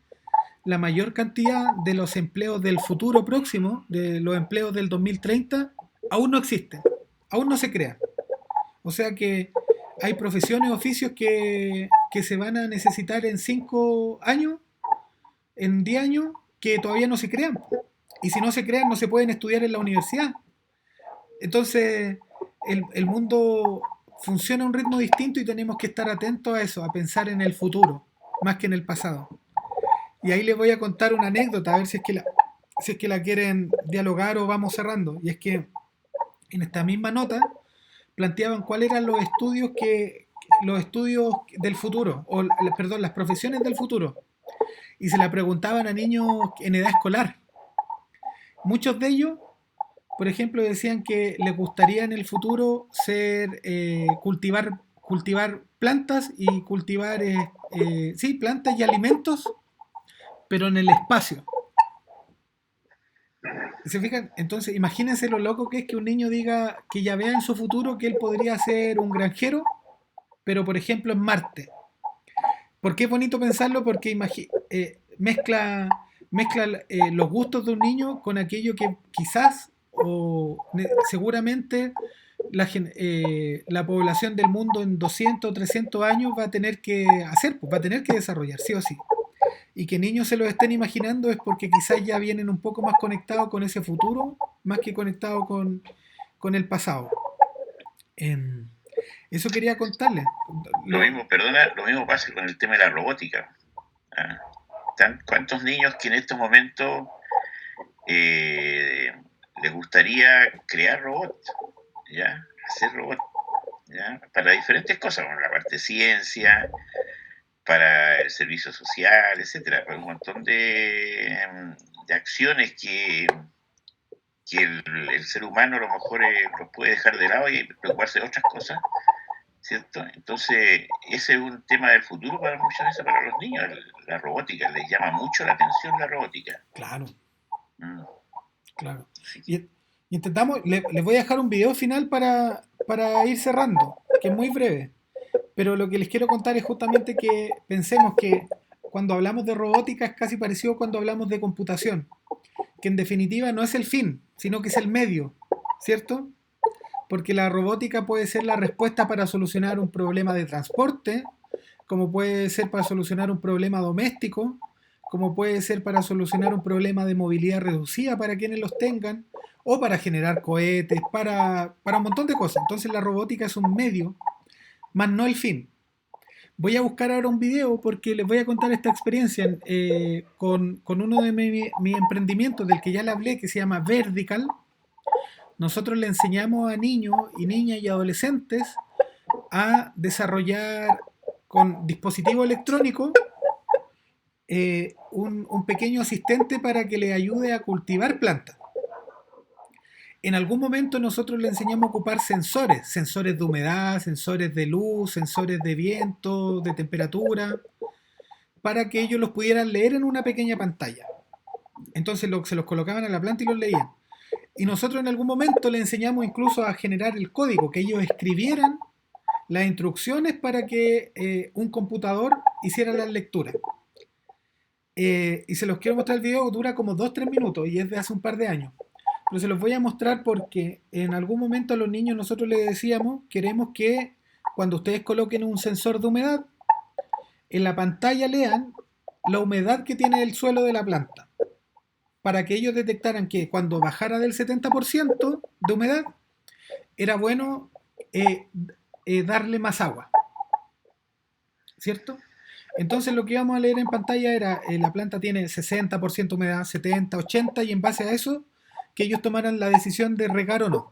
la mayor cantidad de los empleos del futuro próximo, de los empleos del 2030, aún no existen, aún no se crean. O sea que hay profesiones, oficios que se van a necesitar en 5 años, en 10 años, que todavía no se crean. Y si no se crean, no se pueden estudiar en la universidad. Entonces, el mundo funciona a un ritmo distinto y tenemos que estar atentos a eso, a pensar en el futuro, más que en el pasado. Y ahí les voy a contar una anécdota, a ver si es que la quieren dialogar o vamos cerrando. Y es que en esta misma nota planteaban cuáles eran los estudios del futuro, o perdón, las profesiones del futuro. Y se la preguntaban a niños en edad escolar. Muchos de ellos, por ejemplo, decían que les gustaría en el futuro cultivar plantas y cultivar plantas y alimentos, pero en el espacio. ¿Se fijan? Entonces, imagínense lo loco que es que un niño diga que ya vea en su futuro que él podría ser un granjero, pero por ejemplo en Marte. ¿Por qué es bonito pensarlo? Porque mezcla los gustos de un niño con aquello que quizás o seguramente la población del mundo en 200 o 300 años va a tener que hacer, pues va a tener que desarrollar, sí o sí. Y que niños se lo estén imaginando es porque quizás ya vienen un poco más conectados con ese futuro, más que conectados con el pasado. Eso quería contarles. Lo mismo pasa con el tema de la robótica. ¿Cuántos niños que en estos momentos les gustaría crear robots? ¿Ya? Hacer robots, ¿ya? Para diferentes cosas, bueno, la parte de ciencia, para el servicio social, etcétera, para un montón de acciones que el ser humano a lo mejor los puede dejar de lado y preocuparse de otras cosas, ¿cierto? Entonces, ese es un tema del futuro para muchas veces para los niños, la robótica, les llama mucho la atención la robótica. Claro. Claro. Y intentamos, les voy a dejar un video final para ir cerrando, que es muy breve. Pero lo que les quiero contar es justamente que pensemos que cuando hablamos de robótica es casi parecido cuando hablamos de computación, que en definitiva no es el fin, sino que es el medio, ¿cierto? Porque la robótica puede ser la respuesta para solucionar un problema de transporte, como puede ser para solucionar un problema doméstico, como puede ser para solucionar un problema de movilidad reducida para quienes los tengan, o para generar cohetes, para un montón de cosas. Entonces la robótica es un medio, más no el fin. Voy a buscar ahora un video porque les voy a contar esta experiencia con uno de mis emprendimientos del que ya le hablé, que se llama Vertical. Nosotros le enseñamos a niños y niñas y adolescentes a desarrollar con dispositivos electrónicos un pequeño asistente para que le ayude a cultivar plantas. En algún momento nosotros le enseñamos a ocupar sensores de humedad, sensores de luz, sensores de viento, de temperatura, para que ellos los pudieran leer en una pequeña pantalla. Entonces se los colocaban a la planta y los leían. Y nosotros en algún momento les enseñamos incluso a generar el código, que ellos escribieran las instrucciones para que un computador hiciera las lecturas. Y se los quiero mostrar el video, dura como 2-3 minutos y es de hace un par de años. Pero se los voy a mostrar porque en algún momento a los niños nosotros les decíamos, queremos que cuando ustedes coloquen un sensor de humedad, en la pantalla lean la humedad que tiene el suelo de la planta, para que ellos detectaran que cuando bajara del 70% de humedad, era bueno darle más agua, ¿cierto? Entonces lo que íbamos a leer en pantalla era, la planta tiene 60% humedad, 70, 80, y en base a eso, que ellos tomaran la decisión de regar o no.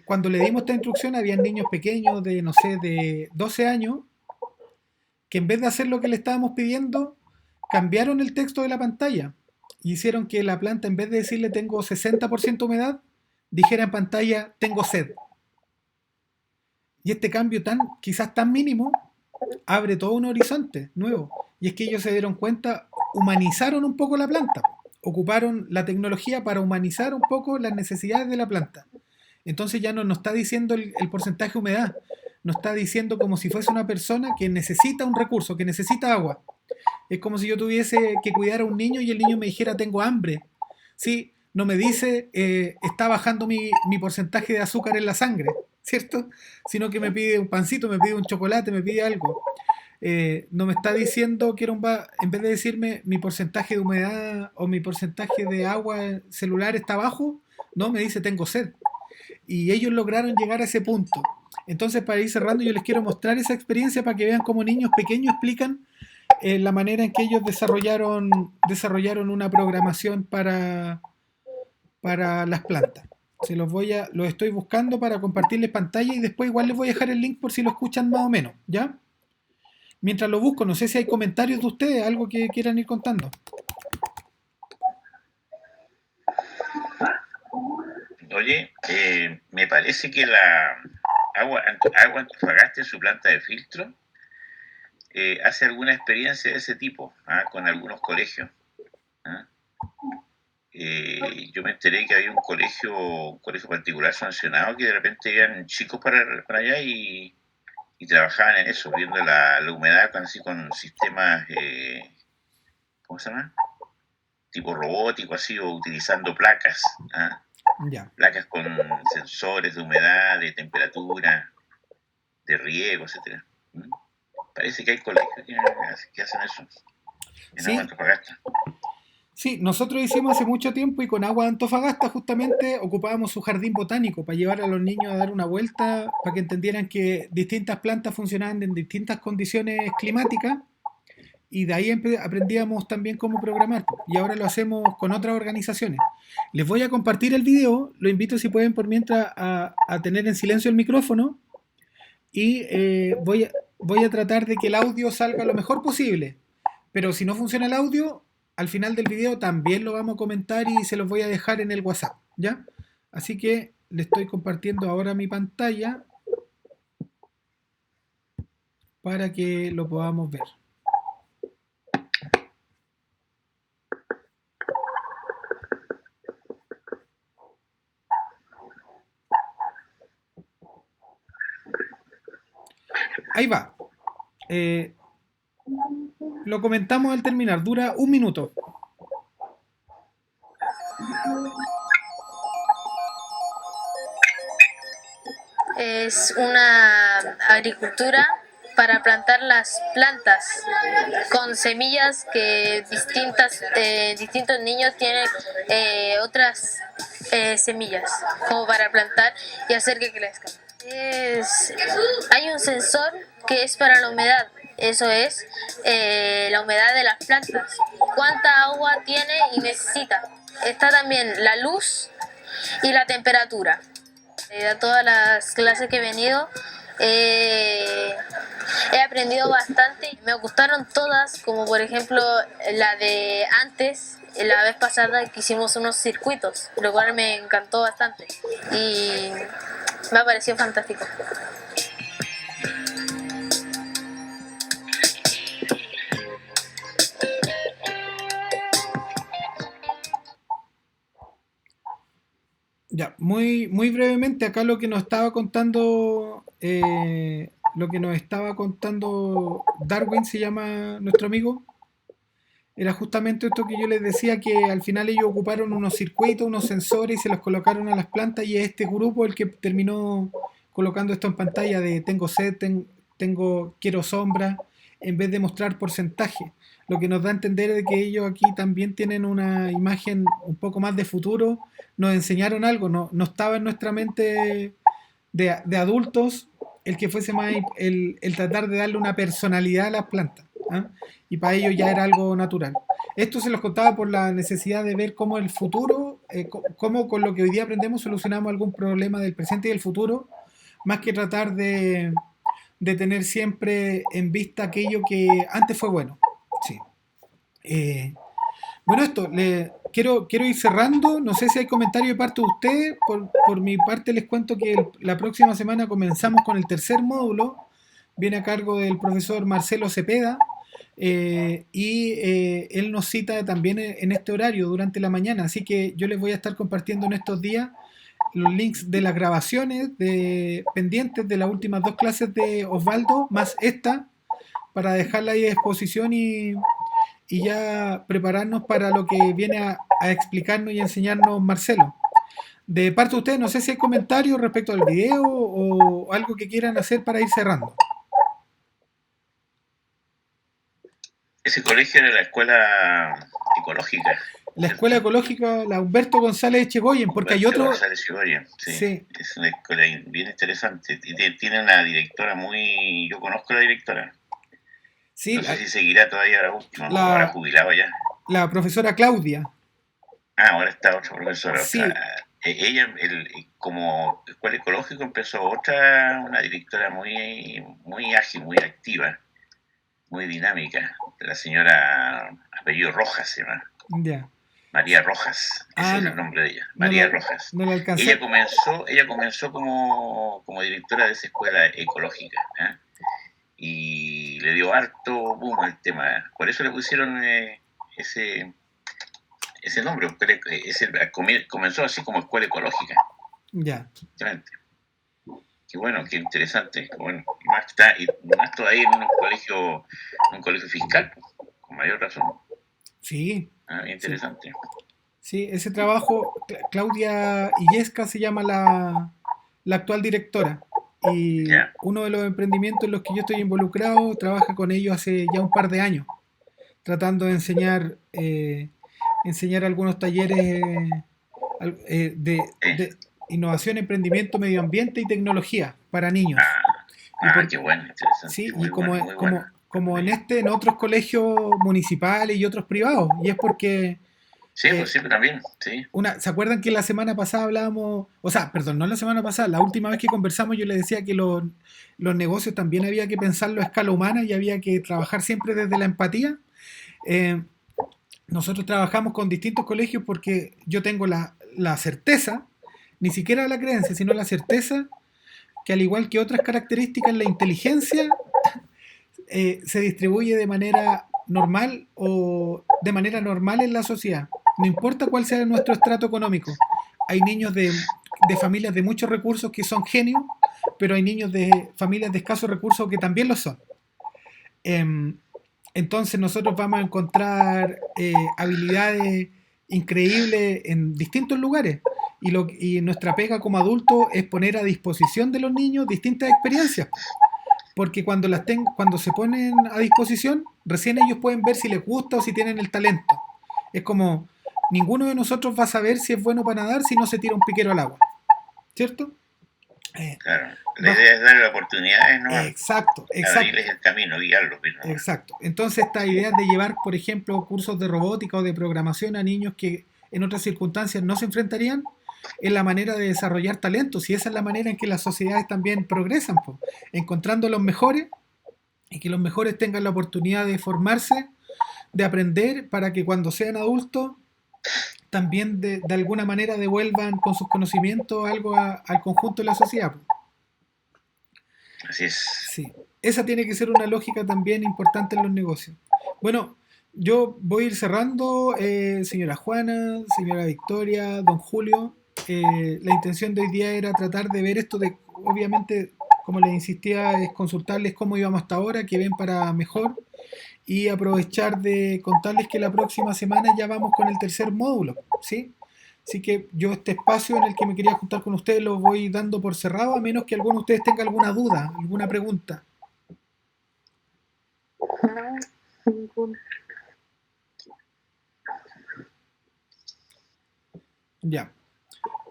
Cuando le dimos esta instrucción, había niños pequeños de, no sé, de 12 años, que en vez de hacer lo que le estábamos pidiendo, cambiaron el texto de la pantalla y hicieron que la planta, en vez de decirle tengo 60% humedad, dijera en pantalla tengo sed. Y este cambio quizás tan mínimo abre todo un horizonte nuevo. Y es que ellos se dieron cuenta, humanizaron un poco la planta, ocuparon la tecnología para humanizar un poco las necesidades de la planta. Entonces ya no nos está diciendo el porcentaje de humedad, nos está diciendo como si fuese una persona que necesita un recurso, que necesita agua. Es como si yo tuviese que cuidar a un niño y el niño me dijera tengo hambre. ¿Sí? No me dice está bajando mi porcentaje de azúcar en la sangre, ¿cierto? Sino que me pide un pancito, me pide un chocolate, me pide algo. No me está diciendo en vez de decirme mi porcentaje de humedad o mi porcentaje de agua celular está bajo, no, me dice tengo sed. Y ellos lograron llegar a ese punto. Entonces, para ir cerrando, yo les quiero mostrar esa experiencia para que vean cómo niños pequeños explican la manera en que ellos desarrollaron una programación para las plantas. Los estoy buscando para compartirles pantalla y después igual les voy a dejar el link por si lo escuchan más o menos, ¿ya? Mientras lo busco, no sé si hay comentarios de ustedes, algo que quieran ir contando. Oye, me parece que la Agua Antofagasta en su planta de filtro hace alguna experiencia de ese tipo, con algunos colegios. Yo me enteré que había un colegio particular sancionado que de repente iban chicos para allá y trabajaban en eso, viendo la humedad con sistemas, ¿cómo se llama? Tipo robótico, así, o utilizando placas. Ya. Placas con sensores de humedad, de temperatura, de riego, etcétera. Parece que hay colegios que hacen eso en Sí. Agua Antofagasta. Sí, nosotros hicimos hace mucho tiempo y con Agua de Antofagasta justamente ocupábamos su jardín botánico para llevar a los niños a dar una vuelta, para que entendieran que distintas plantas funcionaban en distintas condiciones climáticas y de ahí aprendíamos también cómo programar y ahora lo hacemos con otras organizaciones. Les voy a compartir el video, lo invito si pueden por mientras a tener en silencio el micrófono y voy a tratar de que el audio salga lo mejor posible, pero si no funciona el audio, al final del video también lo vamos a comentar y se los voy a dejar en el WhatsApp, ¿ya? Así que le estoy compartiendo ahora mi pantalla para que lo podamos ver. Ahí va. Lo comentamos al terminar, dura 1 minuto. Es una agricultura para plantar las plantas con semillas que distintos niños tienen otras semillas como para plantar y hacer que crezcan. Hay un sensor que es para la humedad. Eso es la humedad de las plantas, cuánta agua tiene y necesita. Está también la luz y la temperatura. De todas las clases que he venido he aprendido bastante. Me gustaron todas, como por ejemplo la de antes, la vez pasada que hicimos unos circuitos, lo cual me encantó bastante y me ha parecido fantástico. muy brevemente, acá lo que nos estaba contando, Darwin, se llama nuestro amigo, era justamente esto que yo les decía, que al final ellos ocuparon unos circuitos, unos sensores y se los colocaron a las plantas, y es este grupo el que terminó colocando esto en pantalla de tengo sed, quiero sombra, en vez de mostrar porcentaje. Lo que nos da a entender es que ellos aquí también tienen una imagen un poco más de futuro, nos enseñaron algo, no estaba en nuestra mente de adultos el que fuese más el tratar de darle una personalidad a las plantas, ¿ah? Y para ellos ya era algo natural. Esto se los contaba por la necesidad de ver cómo el futuro, cómo con lo que hoy día aprendemos solucionamos algún problema del presente y del futuro, más que tratar de tener siempre en vista aquello que antes fue bueno. Sí. Bueno, quiero ir cerrando. No sé si hay comentario de parte de ustedes. Por mi parte les cuento que la próxima semana comenzamos con el tercer módulo. Viene a cargo del profesor Marcelo Cepeda. Él nos cita también en este horario durante la mañana. Así que yo les voy a estar compartiendo en estos días los links de las grabaciones pendientes de las últimas 2 clases de Osvaldo, más esta, para dejarla ahí a disposición y ya prepararnos para lo que viene a explicarnos y a enseñarnos Marcelo. De parte de ustedes, no sé si hay comentarios respecto al video o algo que quieran hacer para ir cerrando. Ese colegio era la escuela ecológica. La escuela ecológica, la Humberto González Echegoyen, porque hay otro... González Echegoyen, sí. Es una escuela bien interesante. Tiene una directora muy... Yo conozco a la directora. Sí, no sé si seguirá todavía la última, ahora jubilado ya. La profesora Claudia. Ahora está otra profesora. Sí. O sea, ella, como escuela ecológica, empezó una directora muy ágil, muy activa, muy dinámica. La señora, apellido Rojas se llama. Ya. María Rojas, ese es el nombre de ella, María Rojas. No la alcancé. Ella comenzó como directora de esa escuela ecológica, ¿eh? Y le dio harto boom al tema. Por eso le pusieron ese nombre. Comenzó así como escuela ecológica. Ya. Qué bueno, qué interesante. Bueno, y más todavía en un colegio fiscal, con mayor razón. Sí. Interesante. Sí, ese trabajo, Claudia Illesca se llama la actual directora. Y uno de los emprendimientos en los que yo estoy involucrado trabaja con ellos hace ya un par de años, tratando de enseñar algunos talleres de innovación, emprendimiento, medio ambiente y tecnología para niños. Qué bueno, interesante. Sí, y como en otros colegios municipales y otros privados, y es porque... Sí, pues sí, también, sí. ¿Se acuerdan que la semana pasada hablábamos, no la semana pasada, la última vez que conversamos yo les decía que los negocios también había que pensarlo a escala humana y había que trabajar siempre desde la empatía? Nosotros trabajamos con distintos colegios porque yo tengo la certeza, ni siquiera la creencia, sino la certeza que al igual que otras características, la inteligencia se distribuye de manera normal en la sociedad. No importa cuál sea nuestro estrato económico. Hay niños de familias de muchos recursos que son genios, pero hay niños de familias de escasos recursos que también lo son. Entonces nosotros vamos a encontrar habilidades increíbles en distintos lugares. Y nuestra pega como adultos es poner a disposición de los niños distintas experiencias. Porque cuando se ponen a disposición, recién ellos pueden ver si les gusta o si tienen el talento. Es como, ninguno de nosotros va a saber si es bueno para nadar si no se tira un piquero al agua. ¿Cierto? Claro, la idea es darle oportunidades, ¿no? Exacto. Abrirles el camino, guiarlos. ¿No? Exacto. Entonces esta idea de llevar, por ejemplo, cursos de robótica o de programación a niños que en otras circunstancias no se enfrentarían, es la manera de desarrollar talentos, y esa es la manera en que las sociedades también progresan, encontrando los mejores y que los mejores tengan la oportunidad de formarse, de aprender, para que cuando sean adultos también de alguna manera devuelvan con sus conocimientos algo al conjunto de la sociedad. Así es. Sí, esa tiene que ser una lógica también importante en los negocios. Bueno, yo voy a ir cerrando, señora Juana, señora Victoria, don Julio. la intención de hoy día era tratar de ver esto de, obviamente, como les insistía, es consultarles cómo íbamos hasta ahora, que ven para mejor, y aprovechar de contarles que la próxima semana ya vamos con el tercer módulo, ¿sí? Así que yo este espacio en el que me quería juntar con ustedes lo voy dando por cerrado, a menos que alguno de ustedes tenga alguna duda, alguna pregunta. No, ninguna. Ya.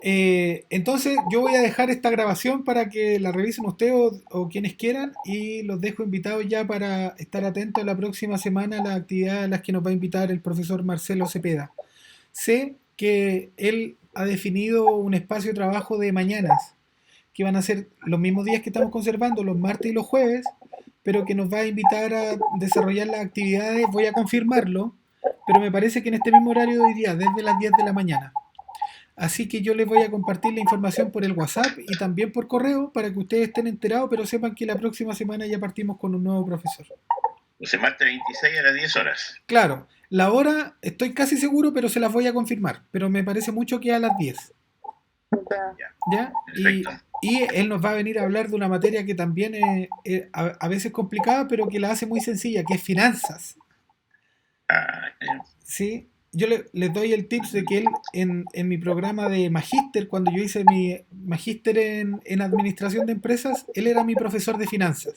Entonces yo voy a dejar esta grabación para que la revisen ustedes o quienes quieran y los dejo invitados ya para estar atentos la próxima semana a las actividades a las que nos va a invitar el profesor Marcelo Cepeda. Sé que él ha definido un espacio de trabajo de mañanas, que van a ser los mismos días que estamos conservando, los martes y los jueves, pero que nos va a invitar a desarrollar las actividades, voy a confirmarlo, pero me parece que en este mismo horario de hoy día, desde las 10 de la mañana. Así que yo les voy a compartir la información por el WhatsApp y también por correo para que ustedes estén enterados, pero sepan que la próxima semana ya partimos con un nuevo profesor. O sea, martes 26 a las 10 horas. Claro, la hora estoy casi seguro, pero se las voy a confirmar. Pero me parece mucho que a las 10. Ya. ¿Ya? Perfecto. Y él nos va a venir a hablar de una materia que también es a veces complicada, pero que la hace muy sencilla, que es finanzas. Ah, ¿Sí? Yo les doy el tips de que él en mi programa de magíster, cuando yo hice mi magíster en administración de empresas, él era mi profesor de finanzas.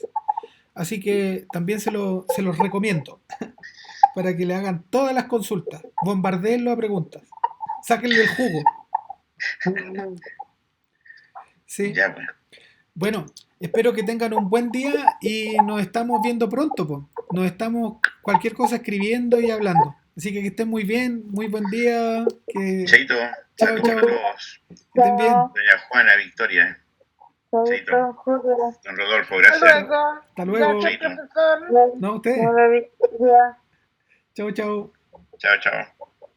Así que también se los recomiendo para que le hagan todas las consultas, bombardeenlo a preguntas, sáquenle el jugo. ¿Sí? ya, pues. Bueno, espero que tengan un buen día y nos estamos viendo pronto, po. Nos estamos cualquier cosa escribiendo y hablando. Así que estén muy bien, muy buen día. Chaito. Chao, Saludos chao. a todos. Que estén bien. Chao. Doña Juana, Victoria. Chaito. Chaito, Julio. Don Rodolfo, Hasta gracias. luego. Hasta luego. Gracias, profesor. No, ustedes. Hola, Victoria. Chao, chao. Chao, chao.